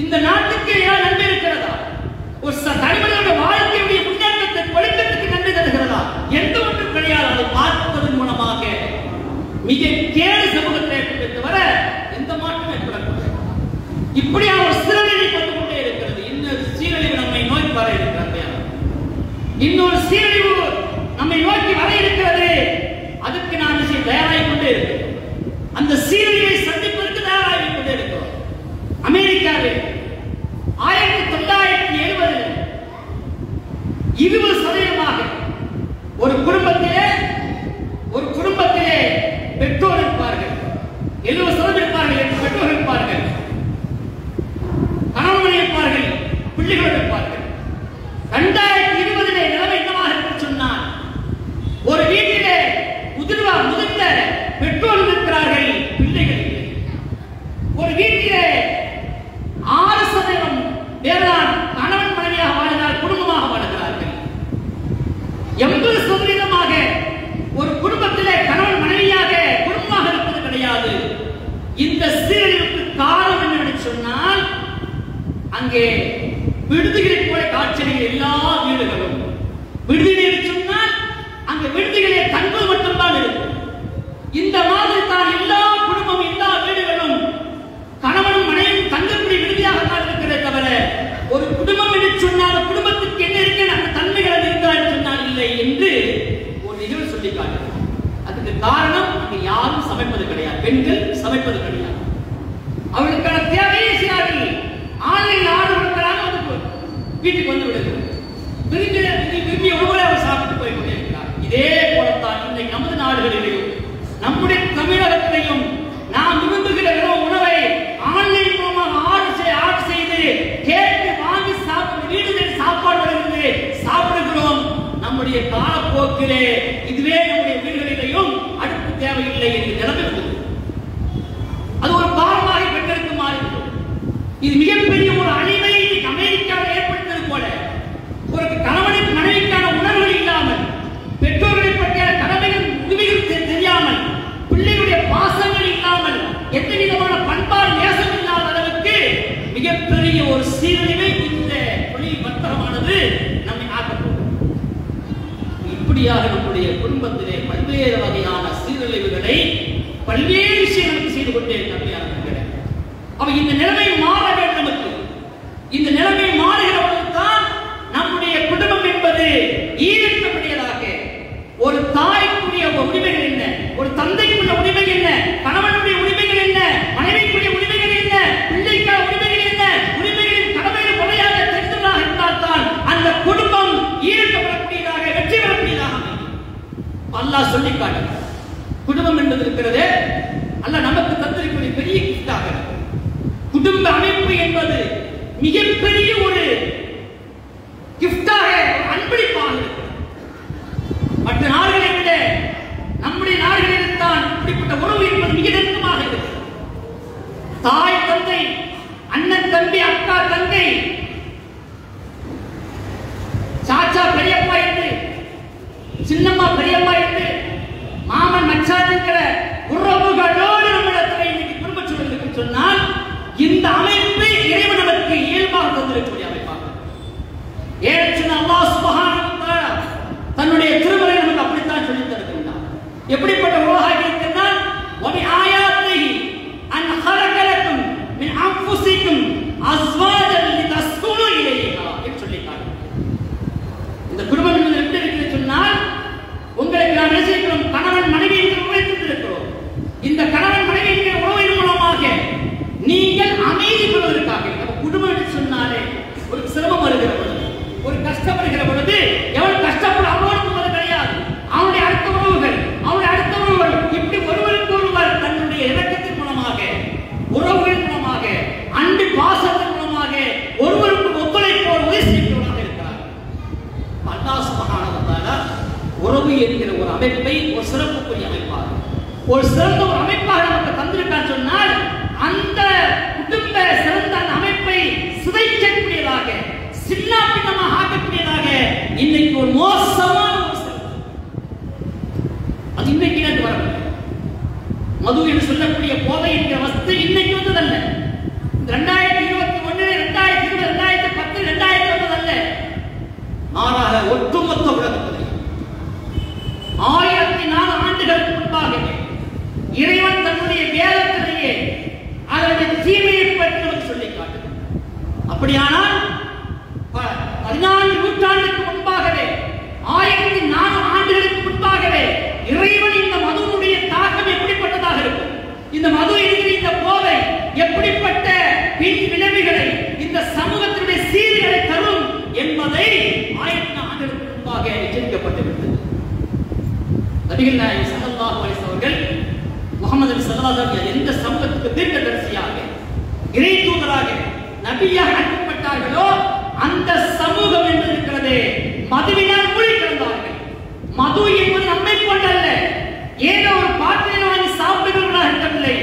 இந்த நாட்டுக்கு ஏதாவது நன்மை இருக்கிறதா, ஒரு தனிமனித வாழ்க்கையுடைய முன்னேற்றத்தை ஒழுக்கத்துக்கு நன்மை தருகிறதா, எந்த ஒன்றும் கிடையாது. அதை பார்ப்பதன் மூலமாக மிக கேடு சமூகத்தை தவிர எந்த மாற்றம் ஏற்படக்கூடாது. இப்படியா ஒரு சீரழிவை கொண்டு கொண்டே இருக்கிறது. இன்னொரு சீரழிவு நம்மை நோக்கி வர இருக்கிறது. இன்னொரு சீரழிவு நம்மை நோக்கி வர இருக்கிறது. அதுக்கு நாம் தயாராகிக் கொண்டே இருக்கிறோம். அந்த சீரழிவை சந்திப்பதற்கு தயாராகிக் கொண்டே இருக்கிறோம். அமெரிக்காவில் 1970 20% ஒரு குடும்பத்திலே பெற்றோர் இருப்பார்கள், 70% இருப்பார்கள், பெற்றோர் இருப்பார்கள், கணவன் இருப்பார்கள், பிள்ளைகள் இருப்பார்கள். 2020 நிலைமை என்னவாக என்று சொன்னால் ஒரு வீட்டிலே முதிர்ந்த பெற்றோர் இருக்கிறார்கள், பிள்ளைகள் இல்லை. ஒரு வீட்டிலே 6% பேர்தான் கணவன் மனைவியாக வாழ்ந்தால் குடும்பமாக வாழ்கிறார்கள். 80% ஒரு குடும்பத்திலே கணவன் மனைவியாக குடும்பமாக இருப்பது கிடையாது. இந்த சீரழிவுக்கு காரணம் என்னவென்று சொன்னால் அங்கே விடுதிகளில் போல காட்சிகள் எல்லா வீடுகளும், விடுதிகள் சொன்னால் அங்கே விடுதிகளே தங்குவது மட்டும்தான் இருக்கும். இந்த மாதிரி தான் எல்லா குடும்பம், எல்லா வீடுகளும் கணவனும் மனைவியும் தங்கக்கூடிய விடுதியாகத்தான் இருக்கிறதே தவிர ஒரு குடும்பம் என்று சொன்னால் குடும்பத்துக்கு என்ன இருக்கு, அந்த தன்மைகள் இருக்கிறார் சொன்னால் இல்லை என்று ஒரு நிகழ்வு சொல்லி காட்டுகிறது. அதுக்கு காரணம் அங்கே யாரும் சமைப்பது கிடையாது, பெண்கள் சமைப்பது கிடையாது. அவர்களுக்கான தேவையை செய்யார்கள். ஆன்லைன் ஆர்டர் கொடுக்கிறாங்க, வீட்டுக்கு வந்து விடுகிறது. விரும்பிய உணவுகளை அவர் சாப்பிட்டு போய் கொண்டிருக்கிறார். இதே போலத்தான் இன்றைக்கு நமது நாடுகளிலேயும் நம்முடைய தமிழகத்திலையும் நாம் விரும்புகிற உணவை ஆன்லைன் மூலமாக ஆர்டர் செய்து கேட்டு வாங்கி சாப்பிட்டு வீடுகளில் சாப்பாடு வருகிறது, சாப்பிடுகிறோம். நம்முடைய காலப்போக்கிலே இதுவே நம்முடைய வீடுகளிலேயும் அடுப்பு தேவையில்லை என்று நிலைமை அது ஒரு பாரமாக பெற்றிருக்கு மாறிவிடும். இது மிகப்பெரிய ஒரு அழிவை அமெரிக்காவில் ஏற்படுத்தது போல ஒரு கணவனுக்கு மனைவிக்கான உணர்வுகள் இல்லாமல், பெற்றோர்களை பற்றிய கடமைகள் உரிமைகள் தெரியாமல், பிள்ளைகளுடைய பாசங்கள் இல்லாமல், எந்த விதமான பண்பாடு நேசம் இல்லாத அளவுக்கு மிகப்பெரிய ஒரு சீரழிவை இந்த தொழில் வர்த்தகமானது நம்மை ஆக்கப்படும். இப்படியாக நம்முடைய குடும்பத்திலே பல்வேறு வகையான சீரழிவுகளை பல்வேறு விஷயங்களுக்கு செய்து கொண்டே இருக்கிறார்கள். அப்ப இந்த நிலைமை மாற வேண்டும். நமக்கு இந்த நிலைமை மாறுகிற பொழுதுதான் நம்முடைய குடும்பம் என்பது ஈர்க்கக்கூடியதாக, ஒரு தாய்க்குரிய உரிமைகள் என்ன, ஒரு தந்தைக்குரிய உரிமை என்ன, கணவனுடைய உரிமைகள் என்ன, மனைவிக்குரிய உரிமைகள் என்ன, பிள்ளைக்கான உரிமைகள் என்ன, உரிமைகளின் கடமையில் முறையாக தெரிந்ததாக இருந்தால்தான் அந்த குடும்பம் ஈர்க்கப்படக்கூடியதாக, வெற்றி பெறக்கூடியதாக அல்லாஹ் சொல்லி காட்டுகிறார். குடும்பம் என்பது இருக்கிறது அல்லாஹ் நமக்கு தந்திருக்கக்கூடிய பெரிய கிஃப்டாக. குடும்ப அமைப்பு என்பது மிகப்பெரிய ஒரு கிஃப்டாக, அன்பளிப்பாக இருக்கிறது. மற்ற நாடுகளை விட நம்முடைய நாடுகளில் தான் இப்படிப்பட்ட உறவு என்பது மிக நெருக்கமாக இருக்கிறது. தாய் தந்தை, அண்ணன் தம்பி, அக்கா தங்கை, சாச்சா பெரியப்பா என்று, சின்னம்மா பெரியம்மா என்று, மாமன் மச்சான் என்கிற உறவுகளோடு நம்மிடத்தில் இன்னைக்கு குடும்ப சூழல் இருக்கு சொன்னால் இந்த அமைப்பு இறைவன் நமக்கு இயல்பாக தந்திருக்கக்கூடிய அமைப்பாக. ஏனென்றால் அல்லாஹ் சுப்ஹானஹு வ தஆலா தன்னுடைய திருமறை நமக்கு அப்படித்தான் சொல்லித் தருகின்றார். எப்படிப்பட்ட உலகாக இருக்கிறார்? வபி ஆயாத்திஹி அன் ஹலக லக்கும் மின் அன்ஃபுசிக்கும் அஸ்வாஜன் லிதஸ்குனு இலைஹா என்று சொல்லி காட்டுகிறார். இந்த குடும்பம் என்பது எப்படி இருக்கிறது சொன்னால், உங்களுக்கு நாம் நினைச்சிருக்கிறோம் கணவன் மனைவி என்று உழைத்திருக்கிறோம். இந்த கணவன் மனைவி என்கிற உறவின் மூலமாக நீங்கள் அமைதி பெறுவதற்காக. குடும்பம் என்று சொன்னாலே ஒரு சிரமம் வருகிற பொழுது, ஒரு கஷ்டம் வருகிற பொழுது எவன் கஷ்டப்பட அவனோடு போவது கிடையாது. அவனுடைய அடுத்த உறவுகள் இப்படி ஒருவருக்கு ஒருவர் தன்னுடைய இரக்கத்தின் மூலமாக, உறவுகளின் மூலமாக, அன்பு பாசத்தின் மூலமாக ஒருவருக்கு ஒத்துழைப்போர் உதவி செய்கிறவர்களாக இருக்கிறார். அல்லாஹ் சுப்ஹானஹு வ தஆலா உறவு என்கிற ஒரு அமைப்பை ஒரு சிறப்புக்குரிய அமைப்பாக, ஒரு சிறந்த ஒரு அமைப்பாக நமக்கு தந்திருக்கான்னு சொன்னால், அந்த குடும்ப சிறந்த அந்த அமைப்பை சிதைக்கக்கூடியதாக, சின்ன பின்னமாக ஆக்கக்கூடியதாக இன்னைக்கு ஒரு மோசமான ஒரு சிறப்பு அது இன்னைக்கு வரவில்லை. மது என்று சொல்லக்கூடிய போதை என்கிற வஸ்து இன்னைக்கு வந்ததல்ல. 2021, 2020, 2010, 2000 வந்ததல்ல. மாறாக ஒட்டுமொத்த உலகத்தில் 1004 ஆண்டுகளுக்கு முன்பாகவே இறைவன் தன்னுடைய வேதத்திலேயே அதனுடைய தீமையை பற்றி நமக்கு சொல்லி காட்டுகிறார். அப்படியானால் 14 நூற்றாண்டுக்கு முன்பாகவே, 1004 ஆண்டுகளுக்கு முன்பாகவே இறைவன் இந்த மதுவுடைய தாக்கம் எப்படிப்பட்டதாக இருக்கும், இந்த மது என்கிற இந்த போதை எப்படிப்பட்ட பின் விளைவுகளை இந்த சமூகத்தினுடைய சீர்களை தரும் என்பதை 1000 ஆண்டுகளுக்கு முன்பாக எச்சரிக்கப்பட்டுவிட்டது. நபிகள் நாயகம் ஸல்லல்லாஹு அலைஹி அவர்கள் முஹம்மது ஸல்லல்லாஹு அலைஹி எந்த சமூகத்துக்கு தீர்க்கதரிசியாக, இறை தூதராக, நபியாக அனுப்பப்பட்டார்களோ அந்த சமூகம் என்று இருக்கிறது மதுவினால் மூழ்கி கிடந்தார்கள். மது என்பது நம்மை கொண்டல்ல, ஏதோ ஒரு பாத்திரம் வாங்கி சாப்பிடுகிறவர்களாக இருக்கவில்லை.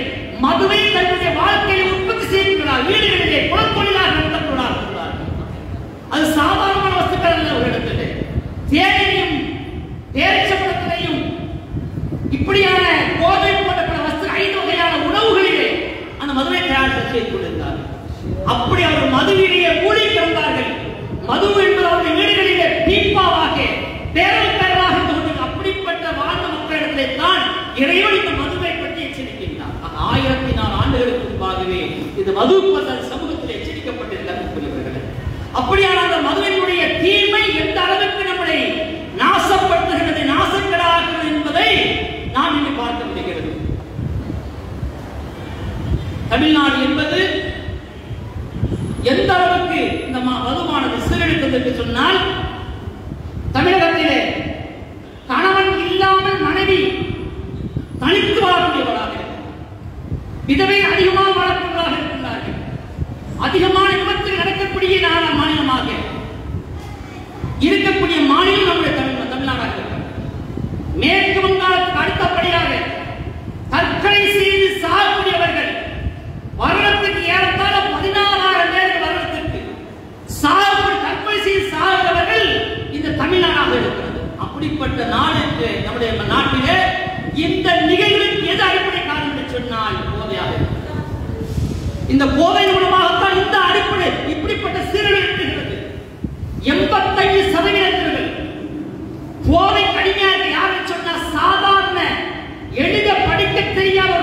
மதுவை தன்னுடைய வாழ்க்கையை உற்பத்தி செய்கிறார், வீடுகளிலே குலத்தொழிலாக நடத்தக்கூடாது. அது சாதாரணமான வஸ்துக்கள் அல்ல. ஒரு இடத்துல தேனையும் பேரிச்சம்பழத்திலையும் இப்படியான போதை போன்ற வஸ்து 5 வகையான உணவுகளிலே அந்த மதுவை தயார் செய்து கொண்டிருந்தார்கள். அப்படி அவர் மதுவிலேயே மூழ்கி கிடந்தார்கள். மது என்பது அவருடைய வீடுகளிலே பீப்பாவாக பேரலாக அப்படிப்பட்ட வாழ்ந்த மக்களிடத்திலே தான் இறைவன் இந்த மதுவை பற்றி எச்சரிக்கின்றார். 1004 ஆண்டுகளுக்கு முன்பாகவே இந்த மது சமூகத்தில் எச்சரிக்கப்பட்டிருக்கிறார்கள். அப்படியான அந்த மதுவினுடைய தீமை எந்த அளவுக்கு நம்மளை நாசப்படுத்துகிறது, நாசக்கடாகிறது என்பதை நாம் இங்கு பார்க்க முடிகிறது. தமிழ்நாடு என்பது எந்த அளவுக்கு இந்த மதுவானது சீரழித்தது என்று சொன்னால், தமிழகத்திலே கணவன் இல்லாமல் மனைவி தனித்து வாழக்கூடியவராக இருக்கிறார். விதவை அதிகமாக வாழக்கூடியவராக இருக்கிறார்கள். அதிகமான விபத்தில் நடக்கக்கூடிய மாநிலமாக இருக்கக்கூடிய மாநிலம் நம்முடைய தமிழ்நாடாக இருக்கிறது. மேற்கு வங்காளத்துக்கு அடுத்தபடியாக தற்கொலை செய்து சாகக்கூடியவர்கள் வருடத்துக்கு ஏறத்தாழ 14,000 பேர் வருடத்திற்கு தற்கொலை செய்து சாகிறவர்கள் இந்த தமிழ்நாடாக இருக்கிறது. அப்படிப்பட்ட நாடு நம்முடைய நாட்டிலே இந்த நிகழ்வுக்கு எது அடிப்படை காரணம் என்று சொன்னால் போதையாக இருக்கிறது. இந்த போதை மூலமாகத்தான் இந்த அடிப்படை இப்படிப்பட்ட சீரழிவுகிறது. 85% போதை கடுமையாக யாரும் சொன்ன சாதாரண எளித படிக்க தெரியாத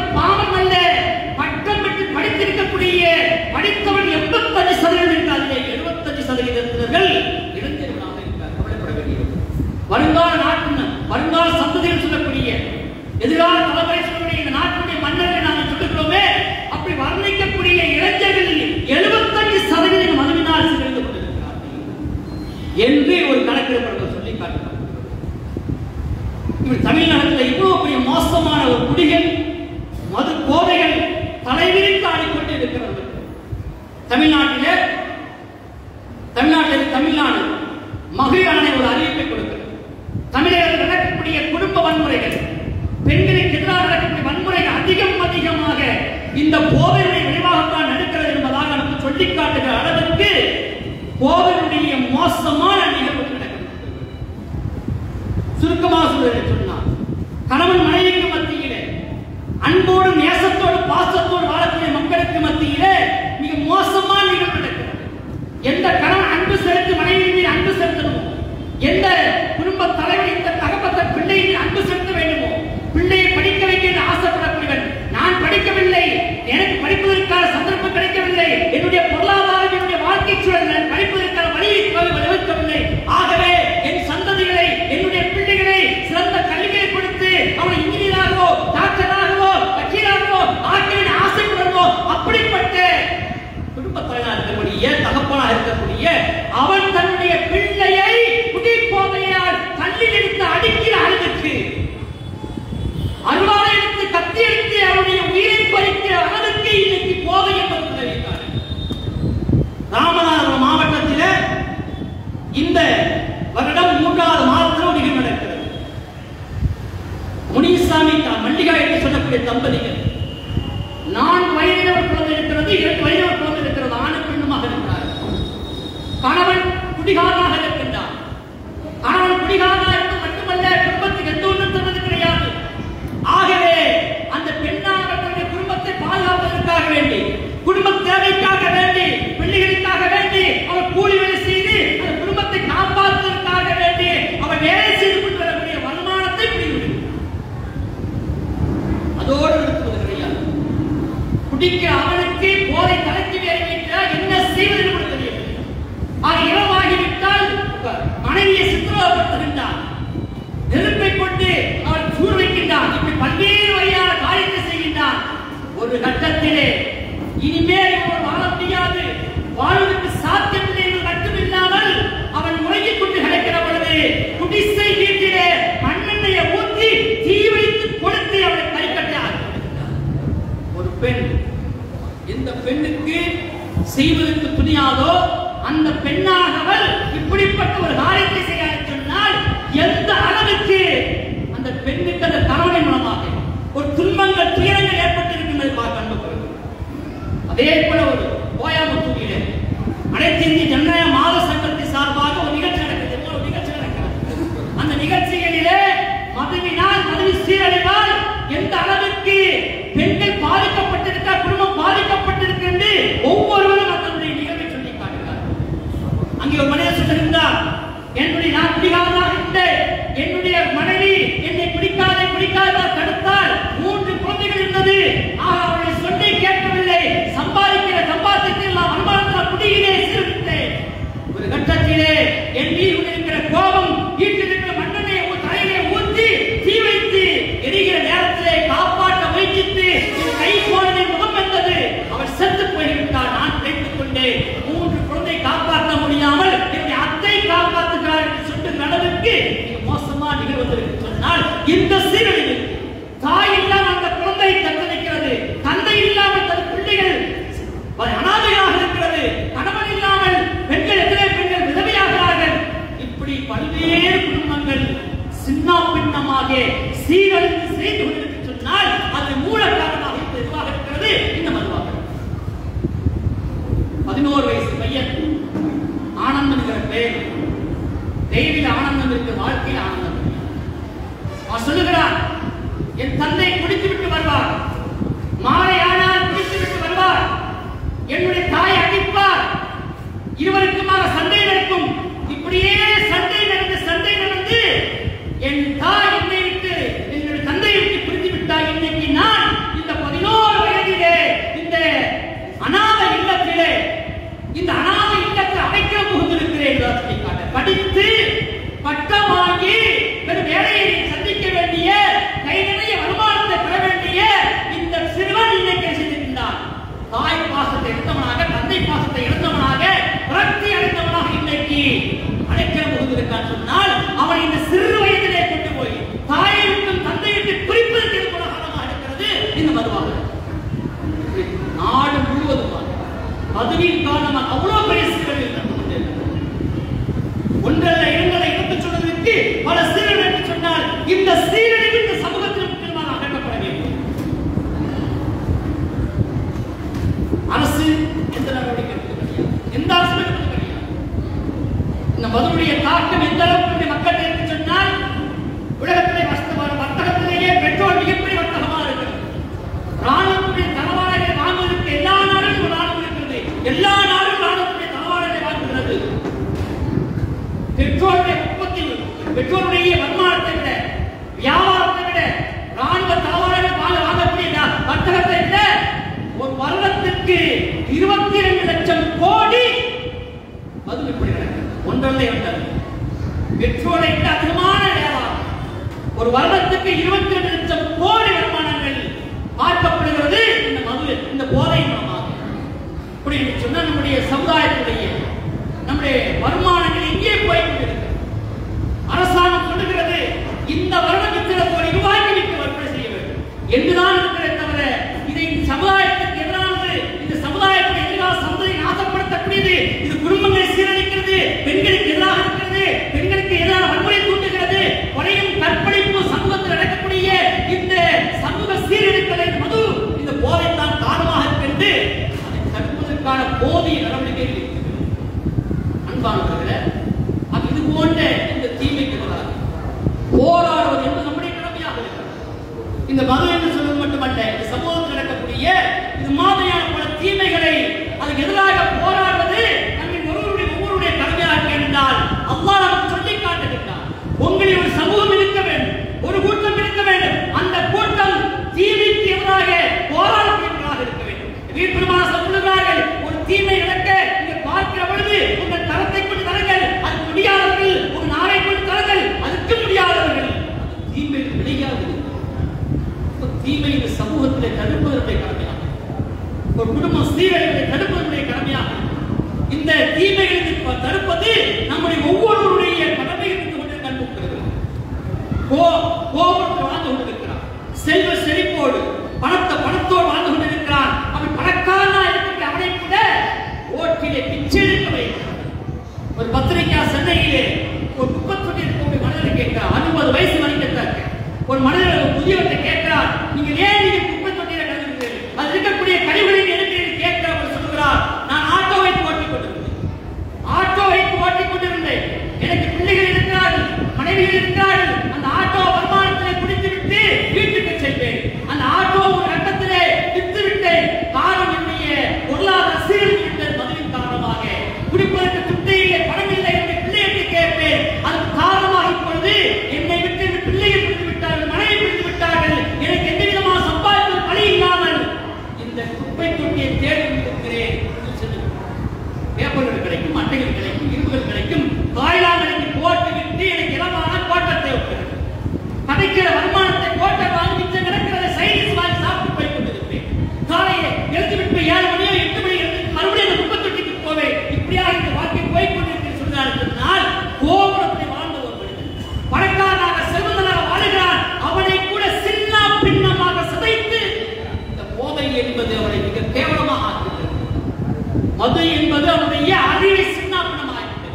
இப்படி தமிழ்நாட்டில் இவ்வளவு பெரிய மோசமான ஒரு குடிகள் மது போதைகள் தலைவிரித்து ஆடிக்கொண்டு இருக்கிறது. தமிழ்நாடு மகிழான ஒரு அறிவிப்பை கொடுக்கிறது. தமிழகத்தில் நடக்கக்கூடிய குடும்ப வன்முறைகள், பெண்களுக்கு எதிராக நடக்கக்கூடிய வன்முறைகள் அதிகமாக இந்த போதையுடைய விளைவாகத்தான் நடக்கிறது என்பதாக நமக்கு சொல்லிக் காட்டுகிற அளவிற்கு போதையுடைய மோசமான நிகழ்வு நடக்கிறது. சுருக்கமாக சொன்னால் கணவன் மனைவிக்கு மத்தியிலே அன்போடு நேசத்தோடு பாசத்தோடு வாழக்கூடிய மக்களுக்கு மத்தியிலே மிக மோசமான நிகழ்வு நடக்கிறது. எந்த கணவன் அன்பு செலுத்தி மனைவி மீது அன்பு செலுத்தணுமோ, எந்த குடும்ப தலைவர் இந்த தகப்பத்த பிள்ளை மீது அன்பு செலுத்த வேண்டுமோ, பிள்ளையை படிக்க வைக்க ஆசைப்படக்கூடியவன், நான் படிக்கவில்லை, எனக்கு படிப்பதற்கான சந்தர்ப்பம் கிடைக்கவில்லை, என்னுடைய பொருளாதாரம் என்னுடைய வாழ்க்கை சூழல் நான் படிப்பதற்கான வழியை வகுக்கவில்லை, ஆகவே என் சந்ததிகளை என்னுடைய பிள்ளைகளை சிறந்த கல்வியை கொடுத்து அவனை இன்ஜினியராகவோ டாக்டராகவோ வக்கீலாகவோ ஆக்கிய ஆசைப்படுறதோ அப்படிப்பட்ட குடும்பத்தலைவராக இருக்கக்கூடிய தகப்பனாக இருக்கக்கூடிய அவன் தன்னுடைய பிள்ளையை குடிபோதையால் கல்லில் எடுத்து அடிக்கிற அளவுக்கு, அருவாளை எடுத்து கத்தி எடுத்து அவனுடைய உயிரை பறிக்கிற அளவுக்கு இன்னைக்கு போதை என்பது தெரிவித்தார். ராமநாதபுரம் மாவட்டத்தில் இந்த வருடம் 3வது மாதத்தில் நிகழ்வு நடக்கிறது. முனிசாமி மல்லிகா என்று சொல்லக்கூடிய தம்பதிகள் 4 வயதில் ஒரு குழந்தை இருக்கிறது, 2 வயதில் ஒரு குழந்தை இருக்கிறது, ஆணும் பெண்ணுமாக இருக்கிறார். கணவன் குடிகாரனாக இருக்கின்றார். கணவன் குடிகாரனாக இருப்பது மட்டுமல்ல, குடும்பத்துக்கு எந்த ஒன்றும் தந்தது கிடையாது. ஆகவே அந்த பெண்ணாக தன்னுடைய குடும்பத்தை பாதுகாப்பதற்காக வேண்டி, குடும்ப தேவைக்காக வேண்டி, பிள்ளைகளுக்காக வேண்டி அவர் கூலி வேலை செய்து அந்த குடும்பத்தை காப்பாற்றுவதற்காக வேண்டி அவர் வேலை செய்து கொண்டு வரக்கூடிய வருமானத்தை பிடிவிடும். அதோடு நிறுத்துவது கிடையாது. குடிக்க அவனுக்கு போதை தலைக்கு வேறுகின்றால் என்ன செய்வது என்று தெரியவில்லை. ஆக இரவாகிவிட்டால் மனைவியை சித்திரவதைப்படுத்துகின்றான், நெருப்பை கொண்டு அவன் சூழ் வைக்கின்றான், இப்படி பல்வேறு வகையான காரியத்தை செய்கின்றான். ஒரு கட்டத்திலே இனிமேல் இவன் வாழ முடியாது, வாழ்வதற்கு சாத்தியமில்லை என்று மட்டுமில்லாமல் அவன் முறையை கொண்டு கிடைக்கிற பொழுது குடிசை வீட்டிலே மண்ணெண்ணையை ஊற்றி தீ வைத்து கொடுத்து அவனை கைக்கட்டார். ஒரு பெண், இந்த பெண்ணுக்கு செய்வதற்கு துணியாதோ அந்த பெண்ணானவள் இப்படிப்பட்ட ஒரு காரியத்தை செய்ய சொன்னால் எந்த அளவுக்கு அந்த பெண்ணுக்கு அந்த கணவனின் மூலமாக ஒரு துன்பங்கள் துயரங்கள் ஏற்பட்டிருக்கின்றது பார்க்க. அதே போல ஒரு கோயம்புத்தூரிலே அனைத்து இந்திய ஜனநாயக மாத சங்கத்தின் சார்பாக ஒரு நிகழ்ச்சி நடக்கிறது. அந்த நிகழ்ச்சிகளிலே மதுவினால் மதுவி சீரழிவால் எந்த அளவுக்கு பெண்கள் பாதிக்கப்பட்டிருக்க, குடும்பம் பாதிக்கப்பட்டிருக்கிறது ஒவ்வொருவரும் தன்னுடைய நிகழ்வை சொல்லி காட்டுகிறார். அங்கே ஒரு மனிதர் சொல்லுகின்றார், என்னுடைய நான் குடிகாரனாக இருந்தேன், என்னுடைய மனைவி என்னை பிடிக்காத தடுத்தால் 3 குழந்தைகள் இருந்தது, ஆக அவருடைய சொல்லை கேட்கவில்லை, சம்பாதிக்கிற சம்பாதித்தில் நான் வருமானத்தில் குடியிலே சீர்விட்டேன். ஒரு கட்டத்திலே என் மீது இருக்கிற கோபம், வீட்டில் இருக்கிற மண்ணெண்ணை தலையிலே ஊற்றி தீ வைத்து எரிகிற நேரத்திலே காப்பாற்ற முயற்சித்து என் கை போனதின் முகம் வந்தது, அவர் செத்து போய்விட்டார். நான் பிழைத்துக் கொண்டேன். 3 குழந்தை காப்பாற்ற முடியாமல் என்னுடைய அத்தை காப்பாற்றுகிறார் என்று சொல்லும் அளவுக்கு மோசமா நிகழ்வு சொன்னால் இந்த சீரழிவு தாய் இல்லாமல் அந்த குழந்தை தத்தளிக்கிறது, தந்தை இல்லாமல் தன் பிள்ளைகள் அனாதையாக இருக்கிறது, கணவன் இல்லாமல் பெண்கள் எத்தனை பெண்கள் விதவையாகிறார்கள். இப்படி பல்வேறு குடும்பங்கள் சின்ன பின்னமாக சீரழிந்து செய்து கொண்டிருக்க சொன்னால் அது மூல காரணமாக எதுவாக இருக்கிறது? இந்த மதுவாக. 11 வயசு பையன் ஆனந்தம் என்கிற பெயர், தெய்வீக ஆனந்தம் இருக்கு, வாழ்க்கையில் ஆனந்தம். அவர் சொல்லுகிறார், என் தந்தை குடித்து விட்டு வருவார், மாலை ஆனால் குடித்து விட்டு வருவார், என்னுடைய தாய் அடிப்பார், இருவருக்குமாக சண்டை நடக்கும். இப்படியே சண்டை நடந்து என் தாய் என்னை விட்டு என்னுடைய தந்தையை விட்டு பிரிந்து விட்டார். இன்னைக்கு நான் இந்த 11 வயதிலே இந்த அநாத இல்லத்திலே அடைக்க புகுந்திருக்கிறேன். படித்து பட்டம் வாங்கி வேலையை சந்திக்க வேண்டிய கை நிறைய வருமானத்தை பெற வருடத்துக்கு 22 லட்சம் கோடி வருமானங்கள் பார்க்கப்படுகிறது இந்த மது இந்த போதை மூலமாக. இப்படி சொன்ன நம்முடைய சமுதாயத்துடைய நம்முடைய வருமானங்கள் எங்கே போய்கொண்டிருக்கிறது? அரசாங்கம் சொல்லுகிறது இந்த வருடம் இத்தனை கோடி ரூபாய்க்கு விற்பனை செய்ய வேண்டும் என்றுதான் இருக்கிறது தவிர இதை சமுதாயத்துக்கு எதிரானது, இந்த சமுதாயத்துடைய எதிராக சமுதாயை நாசப்படுத்தக்கூடியது, இது குடும்பங்களை சீரழிக்கிறது, பெண்களுக்கு எதிராக இருக்கிறது, பெண்களுக்கு எதிராக வன்முறை தூண்டுகிறது, கொலையும் கற்பழிப்பு சமூகத்தில் நடக்கக்கூடிய இந்த சமூக சீரழித்தலை மது இந்த போதைத்தான் காரணமாக இருக்கிறது. அதை தடுப்பதற்கான போதிய நடவடிக்கைகள் இருக்கிறது. அன்பானவர்களே, அது இது போன்ற இந்த தீமைக்கு எதிராக போராடுவது என்பது நம்முடைய கடமையாக இருக்கிறது. இந்த மது என்று சொல்வது மட்டுமல்ல, இந்த சமூகத்தில் நடக்கக்கூடிய இது மாதிரியான பல தீமைகளை அதுக்கு எதிராக போராடுவது நம்மின் ஒவ்வொருடைய கடமையாக என்றால் அல்லாஹ் நமக்கு சொல்லி காட்டுகின்றார். உங்களில் ஒரு சமூகம் இருக்க வேண்டும், ஒரு கூட்டம் இருக்க வேண்டும், அந்த கூட்டம் தீமைக்கு எதிராக போராடக்கூடியவர்களாக இருக்க வேண்டும். வீட்டுமாசம் சொல்லுகிறார்கள், ஒரு தீமை நடக்க நீங்கள் பார்க்கிற பொழுது உங்கள் தரத்தை கொண்டு தருங்கள், அதுக்கு முடியாதவர்கள் ஒரு நாளை கொண்டு தருங்கள், அதுக்கு முடியாதவர்கள் தீமை விளையாது. தீமை இந்த சமூகத்திலே தடுப்பதற்குரிய கடமையாக, ஒரு குடும்பம் சீரழிவை தடுப்பதற்குரிய கடமையாக, இந்த தீமைகளை தடுப்பது நம்முடைய ஒவ்வொருவருடைய கடமை இருந்து கொண்டு கண்டுபிடிக்கிறது. கோபத்தில் வாழ்ந்து கொண்டிருக்கிறார், செல்வ செழிப்போடு பணத்தோடு வாழ்ந்து கொண்டிருக்கிறான். அவன் பணக்காரனா இருக்கிற அவனை கூட ஓட்டிலே பிச்சை எடுக்க வைக்கிறார். ஒரு பத்திரிகா சென்னையிலே ஒரு 33 இருக்கக்கூடிய மனிதரை கேட்கிறார், 60 வயசு வரைக்கும் ஒரு மனிதர் புதியவற்றை கேட்கிறார், நீங்க ஏன் நீங்க குப்பை தொட்டியில கிடக்கிறீர்கள், அது இருக்கக்கூடிய கழிவுகளை எடுக்கிறீர்கள் கேட்கிறார். அவர் சொல்கிறார், நான் ஆட்டோ வைத்து ஓட்டிக் கொண்டிருந்தேன், எனக்கு பிள்ளைகள் இருக்கிறார்கள், மனைவிகள் இருக்கிறார்கள், அந்த ஆட்டோ வருமானத்திலே குடித்துவிட்டு வீட்டுக்கு செல்வேன், அந்த ஆட்டோ ஒரு கட்டத்திலே விற்றுவிட்டேன், காரணம் என்னுடைய பொருளாதார சீரழிவு விட்டது, மதுவின் காரணமாக குடிப்பதற்கு துட்டையிலே பணம் இல்லை என்று பிள்ளைகளை கேட்பேன், அதற்கு காரணமாக இப்பொழுது என்னை விட்டு பிள்ளைகள் பிடித்து விட்டார்கள், மனைவி பிடித்து விட்டார்கள், எனக்கு எந்த விதமான சம்பாதிப்பு வழி இல்லாமல் இந்த குப்பை தொட்டியை தேடி இருக்கிறேன். பேப்பர்கள் கிடைக்கும், அட்டைகள் கிடைக்கும், இரும்புகள் கிடைக்கும், காய்லாங்களுக்கு போட்டு விட்டு எனக்கு இலமான கோட்டத்தை விட்டுறது, கிடைக்கிற வருமானத்தை கோட்டை வாங்கி கிடக்கிறத சைனீஸ் வாங்கி சாப்பிட்டு போய் கொண்டிருப்பேன். காலையை எழுதி விட்டு 7 மணியோ 8 மணி மறுபடியும் அந்த குப்பை தொட்டிக்கு போவேன். இப்படியாக இந்த வாழ்க்கை போய் கொண்டிருக்கிறேன் சொன்னால் கோபுரத்தை வாழ்ந்த ஒரு மனிதன் பணக்காரனாக செல்வந்தனாக வாழ்கிறான், அவனை கூட சின்ன பின்னமாக சிதைத்து இந்த போதை என்பது அவனை மிக கேவலமாக ஆக்குகிறது. மது என்பது அவனுடைய அறிவை சின்ன பின்னமாகிறது.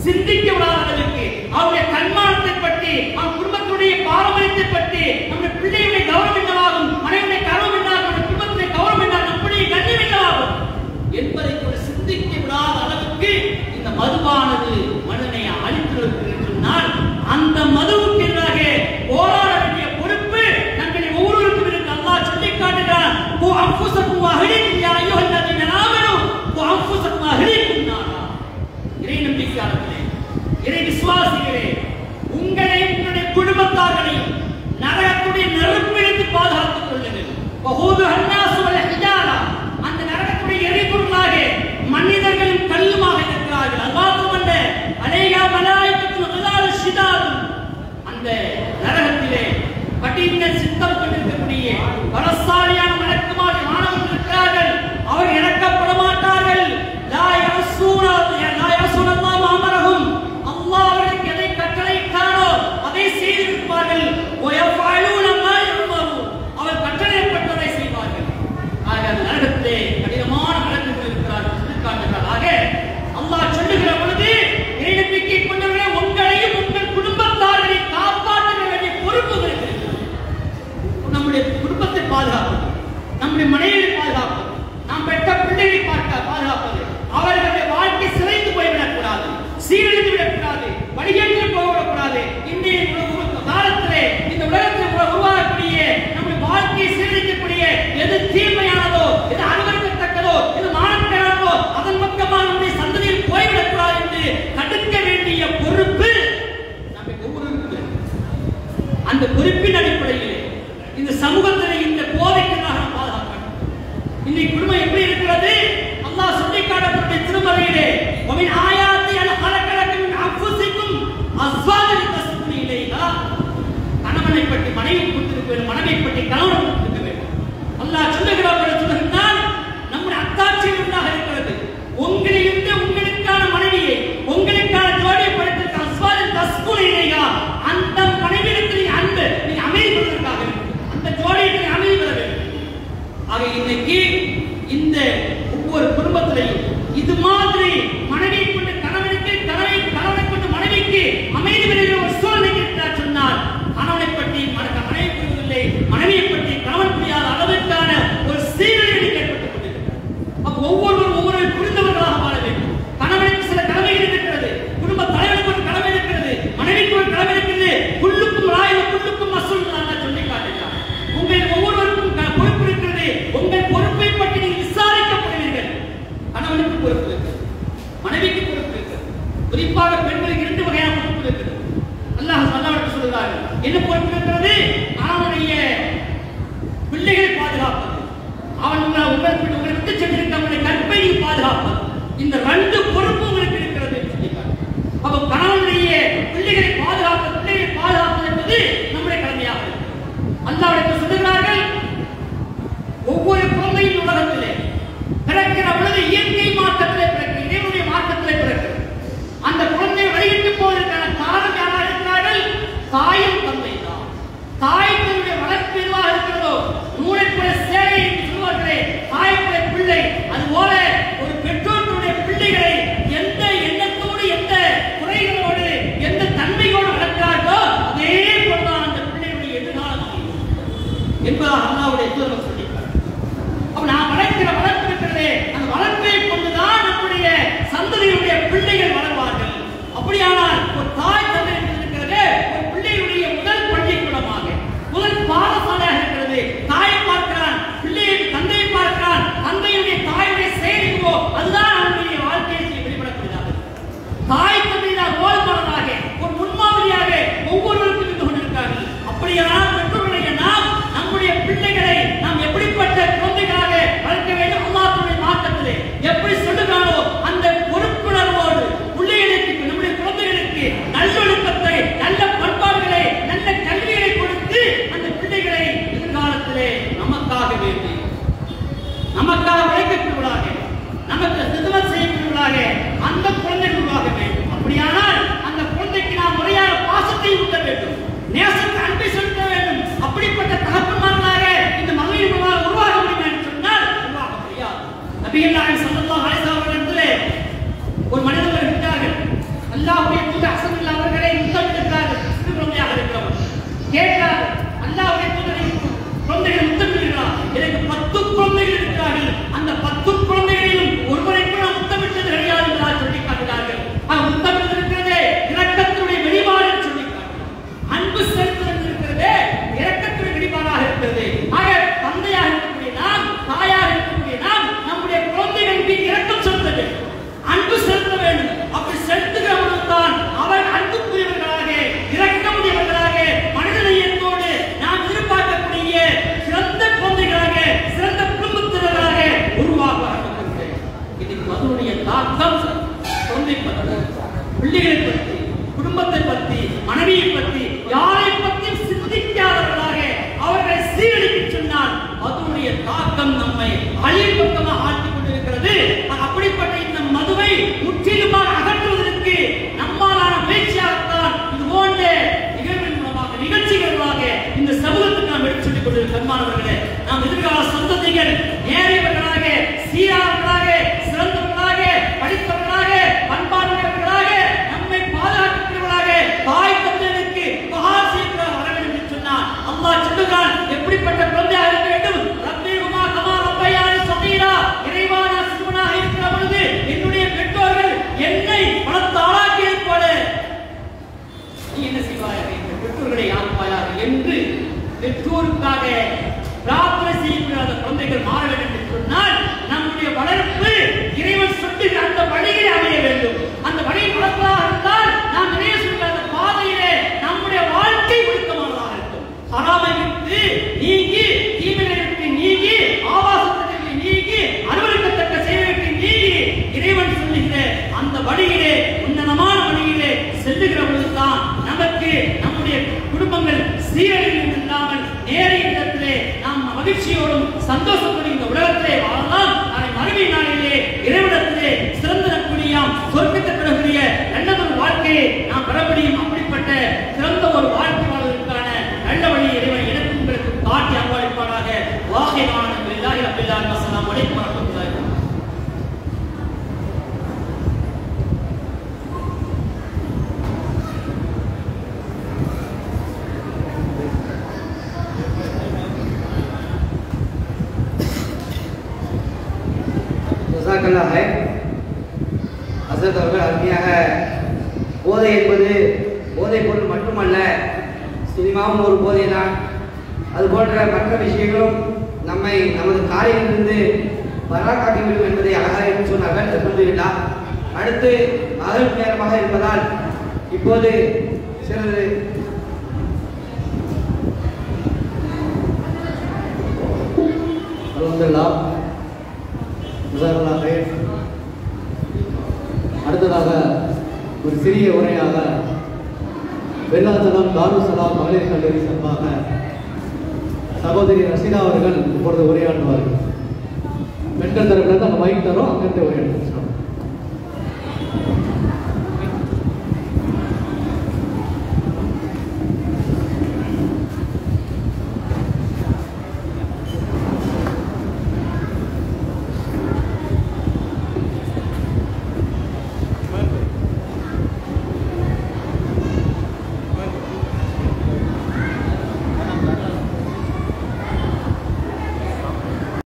சிந்திக்க விடாத அளவுக்கு அவருடைய தன்மானத்தை பற்றி, அவன் குடும்பத்துடைய பாரம்பரியத்தை பற்றி, நம்முடைய பிள்ளைகளுடைய கௌரவம் என்னவாகும், மனைவியுடைய கௌரவம் என்னாகும், நம்முடைய குடும்பத்துடைய கௌரவம் என்னாகும், நம்முடைய கண்ணியம் என்னவாகும் என்பதை கூட சிந்திக்க விடாத அளவுக்கு இந்த மதுவானது மனிதனை அழித்து சொன்னால் அந்த மதுவுக்கு எதிராக போராட வேண்டிய பொறுப்பு நம்முடைய ஒவ்வொருவருக்கும் இருக்கு. அல்லாஹ் சொல்லி காட்டுகிறான், இறை நம்பிக்கையாளர்களே, இறை விசுவாசிகளே, உங்களை உங்களுடைய குடும்பத்தார்களையும் நரகத்துடைய நெருப்பிலிருந்து பாதுகாத்துக் கொள்ளுங்கள். அந்த நரகத்துடைய எரிபொருளாக மனிதர்களும் கல்லுமாக இருக்கிறார்கள். அல்லாஹ்வும்ம அலைஹா மலாயிகத்துல் கிலால் ஷிதாத், அந்த நரகத்திலே கடின சித்தம் கொண்டிருக்கக்கூடிய பலசாலியான மலக்குமார் மாணவர்கள் இருக்கிறார்கள். அவர் இறக்கப்பட மாட்டார்கள். லா யஸூனல்லாஹு அமரஹும், அல்லாஹ் அவர்களுக்கு எதை கட்டளையிட்டாரோ அதை செய்திருப்பார்கள். வயஃபஅலூன மா யுமரு, அவர் கட்டளையிட்டதை செய்வார்கள். ஆக நரகத்திலே கடினமான மலக்குகள் இருக்கிறார்கள் சொல்லி காட்டுகிறார். ஆக அல்லாஹ் சொல்லுகிற பொழுது இறை நம்பிக்கை கொண்டவர்களே, உங்களையும் உங்கள் குடும்பத்தார்களையும் காப்பாற்ற வேண்டிய பொறுப்பு இருக்கிறது. நம்முடைய குடும்பத்தை பாதுகாப்பது, நம்முடைய மனைவியை பாதுகாப்பது, நாம் பெற்ற பிள்ளைகளை பாதுகாப்பது, அவர்களுடைய வாழ்க்கை சிதைந்து போய்விடக்கூடாது, சீரழிந்து விடக்கூடாது, வழிகேட்டு போய்விடக்கூடாது. இன்றைய காலத்திலே இந்த உலகத்தில் உருவாகக்கூடிய நம்முடைய வாழ்க்கையை சீரழிக்கக்கூடிய எது தீமையானதோ, எது அனுமதிக்கத்தக்கதோ, எது மானக்கேடானதோ அதன் பக்கமாக நம்முடைய சந்ததியில் போய்விடக்கூடாது என்று தடுக்க வேண்டிய பொறுப்பு நம்மை ஒவ்வொருவருக்கும். அந்த பொறுப்பின் அடிப்படையிலே இந்த சமூகத்தில் இந்த போதைக்கு நாம் பாதுகாக்கணும். இன்னைக்கு குடும்பம் எப்படி இருக்கிறது? அல்லாஹ் சொல்லி காட்டப்பட்ட திருமறையிலே வமின் ஆயாத்தி அல் ஹலகலக்கும் அன்ஃபுசிக்கும் அஸ்வாஜன் தஸ்குனு இலைஹா, கணவனை பற்றி மனைவி கொடுத்திருக்க வேண்டும், மனைவியை பற்றி கணவன் கொடுத்திருக்க வேண்டும். அல்லாஹ் சொல்லுகிறான், நம்முடைய அத்தாட்சியில் உண்டாக இருக்கிறது. உங்களிலிருந்து உங்களுக்கான மனைவியை, உங்களுக்கான ஜோடியை படைத்திருக்க அஸ்வாரில் தஸ்குலையா, அந்த மனைவியிடத்தில் நீ அன்பு நீ அமைதி பெறுவதற்காக அந்த ஜோடியை நீ அமைதி பெற வேண்டும். ஆக இன்னைக்கு இந்த ஒவ்வொரு குடும்பத்திலையும் இது மாதிரி மனைவியை கொண்டு கணவனுக்கு, கணவனை கொண்டு மனைவிக்கு அமைதி பெறுகிற ஒரு சூழ்நிலை இருக்கிறார் சொன்னால் கணவனை பற்றி மனைவி புரிவதில்லை, மனைவியை பற்றி கணவன் புரியாத அளவிற்கான ஒரு சீரழிவு ஏற்பட்டுக் கொண்டிருக்கிறது. அப்ப ஒவ்வொருவரும் ஒவ்வொரு புரிந்தவர்களாக வாழ வேண்டும். கணவனுக்கு சில கடமைகள் இருக்கிறது, குடும்ப தலைவனுக்கு ஒரு கடமை இருக்கிறது, மனைவிக்கு ஒரு கடமை இருக்கிறது. குல்லுக்கும் ராயும் குல்லுக்கும் மசூல் சொல்லி காட்டுகிறார். உங்கள் ஒவ்வொருவருக்கும் பொறுப்பு இருக்கிறது. உங்கள் பொறுப்பை பற்றி நீங்கள் விசாரிக்கப்படுவீர்கள். கணவனுக்கு பொறுப்பு இருக்கிறது, மனைவிக்கு பொறுப்பு இருக்கிறது. குறிப்பாக பெண்களுக்கு 2 வகையான பொறுப்பு இருக்கிறது. அல்லாஹ் சொல்லுகிறார், என்ன பொறுப்பு இருக்கிறது? அவனுடைய பிள்ளைகளை பாதுகாப்பது, உங்களை விட்டு சென்றிருக்க அவனுடைய கற்பையை பாதுகாப்பது. இந்த 2 பொறுப்பு உங்களுக்கு இருக்கிறது. அப்ப கணவனுடைய பிள்ளைகளை பாதுகாப்பது என்பது நம்முடைய கடமையாக இருக்கிறது. அல்லாஹ் சொல்லுகிறார்கள், ஒவ்வொரு குழந்தையின் உலகத்திலே பிறக்கிற பொழுது இயற்கை மாற்றத்திலே பிறக்கிறது, இறைவனுடைய மாற்றத்திலே பிறக்கிறது. அந்த குழந்தையை வெளியிட்டு போவதற்கான காரணம் யாராக இருக்கிறார்கள்? தாயும் தந்தை தான். தாய் தன்னுடைய வளர்ப்பு எதுவாக இருக்கிறதோ, நூலை போல சேலை என்று சொல்வார்களே, தாய்ப்புடைய பிள்ளை, அதுபோல ஒரு பெற்றோருடைய பிள்ளைகளை எந்த எண்ணத்தோடு, எந்த குறைகளோடு, எந்த தன்மையோடு வளர்க்கிறார்களோ அதே போலதான் அந்த பிள்ளைகளுடைய எதிர்காலம் என்பதாக அல்லாஹ்வுடைய தூதர் சொல்லியிருக்கிறார். அப்ப நான் வளர்க்கிற வளர்ப்பு இருக்கிறதே, அந்த வளர்ப்பை கொண்டுதான் நம்முடைய சந்ததியுடைய பிள்ளைகள் வளர்வார்கள். அப்படியானால் ஒரு தாய் தந்தை இருக்கிறது ஒரு பிள்ளையுடைய முதல் பள்ளிக்கூடமாக, முதல் பாடசாலையாக இருக்கிறது. தாயை பார்க்கிறான், பிள்ளையை தந்தையை பார்க்கிறான், தந்தையுடைய தாயுடைய செயலிவோ அதுதான் அவனுடைய வாழ்க்கையை வெளிப்படக்கூடியதாக. தாய் தந்தையாக ரோல் மாடலாக, ஒரு முன்மாதிரியாக ஒவ்வொருவருக்கும் இருந்து கொண்டிருக்கிறார்கள். அப்படியானால் பெற்றோர்களுடைய நாம் நம்முடைய பிள்ளைகளை நாம் எப்படிப்பட்ட குழந்தைகளாக வளர்க்க வேண்டும்? அல்லாஹ்வுடைய மார்க்கத்திலே எப்படி சொல்லுகிறானோ அந்த பொறுப்புணர்வோடு பிள்ளைகளுக்கு, நம்முடைய குழந்தைகளுக்கு நல்லொழுக்கத்தை, நல்ல பண்பாடுகளை, நல்ல கல்வியை கொடுத்து அந்த பிள்ளைகளை எதிர்காலத்திலே நமக்காக வேண்டி, நமக்காக உழைக்கக்கூடியவர்களாக, நமக்கு சிதமத் செய்யக்கூடியவர்களாக அந்த குழந்தைகள் உருவாக வேண்டும். அப்படியானால் அந்த குழந்தைக்கு நாம் முறையான பாசத்தை ஊட்ட வேண்டும், நேசத்தை, அன்பை செலுத்த வேண்டும். அப்படிப்பட்ட தகப்பன்மார்களாக இந்த மகளிர் உருவாக முடியும் என்று சொன்னால் உருவாக முடியாது. நபிகள் நாயகம் ஸல்லல்லாஹு அலைஹி வஸல்லம் அவர்களிடத்திலே ஒரு மனிதர் இருக்கிறார்கள். அல்லாஹ்வுடைய தூதர் ஹஸன் அவர்களை முத்தமிட்டார்கள். குழந்தையாக இருக்கிறவர் கேட்டார், அல்லாஹ்வுடைய தூதரை குழந்தைகளை முத்தமிடுகிறார். எனக்கு 10 குழந்தைகள் இருக்கிறார்கள், அந்த 10 குழந்தைகளையும் ஒருவரை கூட முத்தமிட்டது கிடையாது என்று சொல்லி காட்டினார்கள். முத்தமிட்டது இருக்கிறதே இரக்கத்துடைய வெளிப்பாடு என்று சொல்லி காட்டினார். அன்பு செலுத்துவது இருக்கிறதே இரக்கத்துடைய வெளிப்பாடாக இருக்கிறது. ஆக தந்தையாக இருக்கக்கூடிய நாம், தாயாக இருக்கக்கூடிய நாம் நம்முடைய குழந்தைகள் மீது இரக்கம் செலுத்த வேண்டும், அன்பு செலுத்த வேண்டும். அப்படி செலுத்துகிறவர்கள் தான் அவர் அன்புக்குரியவர்களாக, இரக்கமுடையவர்களாக, மனிதநேயத்தோடு நாம் எதிர்பார்க்கக்கூடிய சிறந்த குழந்தைகளாக, சிறந்த குடும்பத்தினர்களாக உருவாக்குவார்கள். இதுக்கு அதனுடைய தாக்கம் குழந்தை பற்றி, பிள்ளைகளை பற்றி, குடும்பத்தை பற்றி, மனைவியை பற்றி, யாரை பற்றி சிந்திக்காதவர்களாக அவர்களை சீரழிக்க சொன்னால் அதனுடைய தாக்கம் நம்மை அழிவு பக்கமாக ஆட்டிக் கொண்டிருக்கிறது. அப்படிப்பட்ட இந்த மதுவை முற்றிலுமாக அகற்றுவதற்கு நம்மாலான முயற்சியாகத்தான் இது போன்ற நிகழ்வின் மூலமாக, நிகழ்ச்சிகளாக இந்த சமூகத்துக்கு நாம் எடுத்து சொல்லிக் கொண்டிருக்கிற கண்மானவர்களே, நாம் எதிர்கால சந்ததிகள் நேரியவர்களாக, சீரானவர்களாக, சிறந்தவர்களாக, படித்தவர்களாக, பண்பாடுள்ளவர்களாக, நம்மை பாதுகாக்கக்கூடியவர்களாக, தாய் தந்தையருக்கு பகார் செய்யக்கூடாது வர வேண்டும் என்று சொன்னால் அல்லாஹ் சொல்லுகிறான், எப்படிப்பட்ட குழந்தையாக இருக்க வேண்டும்? ரப்பேகுமா கமா ரப்பையானி சகீரா, இறைவான சிறுவனாக இருக்கிற பொழுது என்னுடைய பெற்றோர்கள் என்னை வளர்த்து ஆளாக்கியது போல நீ என்ன செய்வாயாக, இந்த பெற்றோர்களை ஆக்குவாயாக என்று பெற்றோருக்காக பிரார்த்தனை செய்யக்கூடாத குழந்தைகள் மாற வேண்டும் என்று சொன்னால் நம்முடைய வளர்ப்பு இறைவன் சொல்லுகிற அந்த வழியிலே அமைய வேண்டும். அந்த வழியில் வளர்ப்பதாக இருந்தால் நாம் நிறைய சொல்கிற அந்த பாதையிலே நம்முடைய வாழ்க்கை ஒழுக்கமானதாக இருக்கும். ஹராமை விட்டு நீங்கி, தீமைகளை விட்டு நீங்கி, ஆபாசத்தை நீங்கி, அனுமதிக்கத்தக்க செயலை விட்டு நீங்கி இறைவன் சொல்லுகிற அந்த வழியிலே, உன்னதமான வழியிலே செல்லுகிற பொழுதுதான் நமக்கு நம்முடைய குடும்பங்கள் சீரழிவு நேரிய இடத்திலே நாம் மகிழ்ச்சியோடும் சந்தோஷத்தோடும் இந்த உலகத்திலே வாழலாம். நாளை மறுமை நாளிலே இறைவிடத்திலே சிறந்தக்கூடிய சொர்க்கத்திற்குரிய நல்லதொரு வாழ்க்கையை நாம் பெற முடியும். அப்படிப்பட்ட சிறந்த ஒரு வாழ்க்கை வாழ்வதற்கான நல்ல வழி இறைவன் எனக்கு உங்களுக்கு காட்டி அன்பளிப்பானாக. வாஹிரான பில்லாஹி ரப்பில் ஆலமீன். அஸ்ஸலாமு அலைக்கும் வரஹ்மத்துல்லாஹி வபரகாத்துஹு. ஜஸாக்கல்லாஹ். ஹஸரத் அவர்கள் அருமையாக போதை என்பது போதைப் பொருள் மட்டுமல்ல, சினிமாவும் ஒரு போதை தான். அது போன்ற மற்ற விஷயங்களும் நம்மை நமது காலையிலிருந்து பராக்காக்கிவிடும் என்பதை அழகாக எடுத்து சொன்னார்கள். அல்ஹம்துலில்லாஹ். அடுத்து மகரிப் நேரமாக இருப்பதால் இப்போது சிறிது அல்ஹம்துலில்லாஹ். ஜஸாக்கல்லாஹ் கைர். அடுத்ததாக ஒரு சிறிய உரையாக வெள்ளாத்தலம் தாருசலாம் மகளிர் கல்லூரி சார்பாக சகோதரி ரஷீதா அவர்கள் இப்பொழுது உரையாற்றுவார்கள். பெண்கள் தரப்பிலிருந்து அங்கே மைக் தரோம், அங்கிருந்து உரையாற்றுவோம்.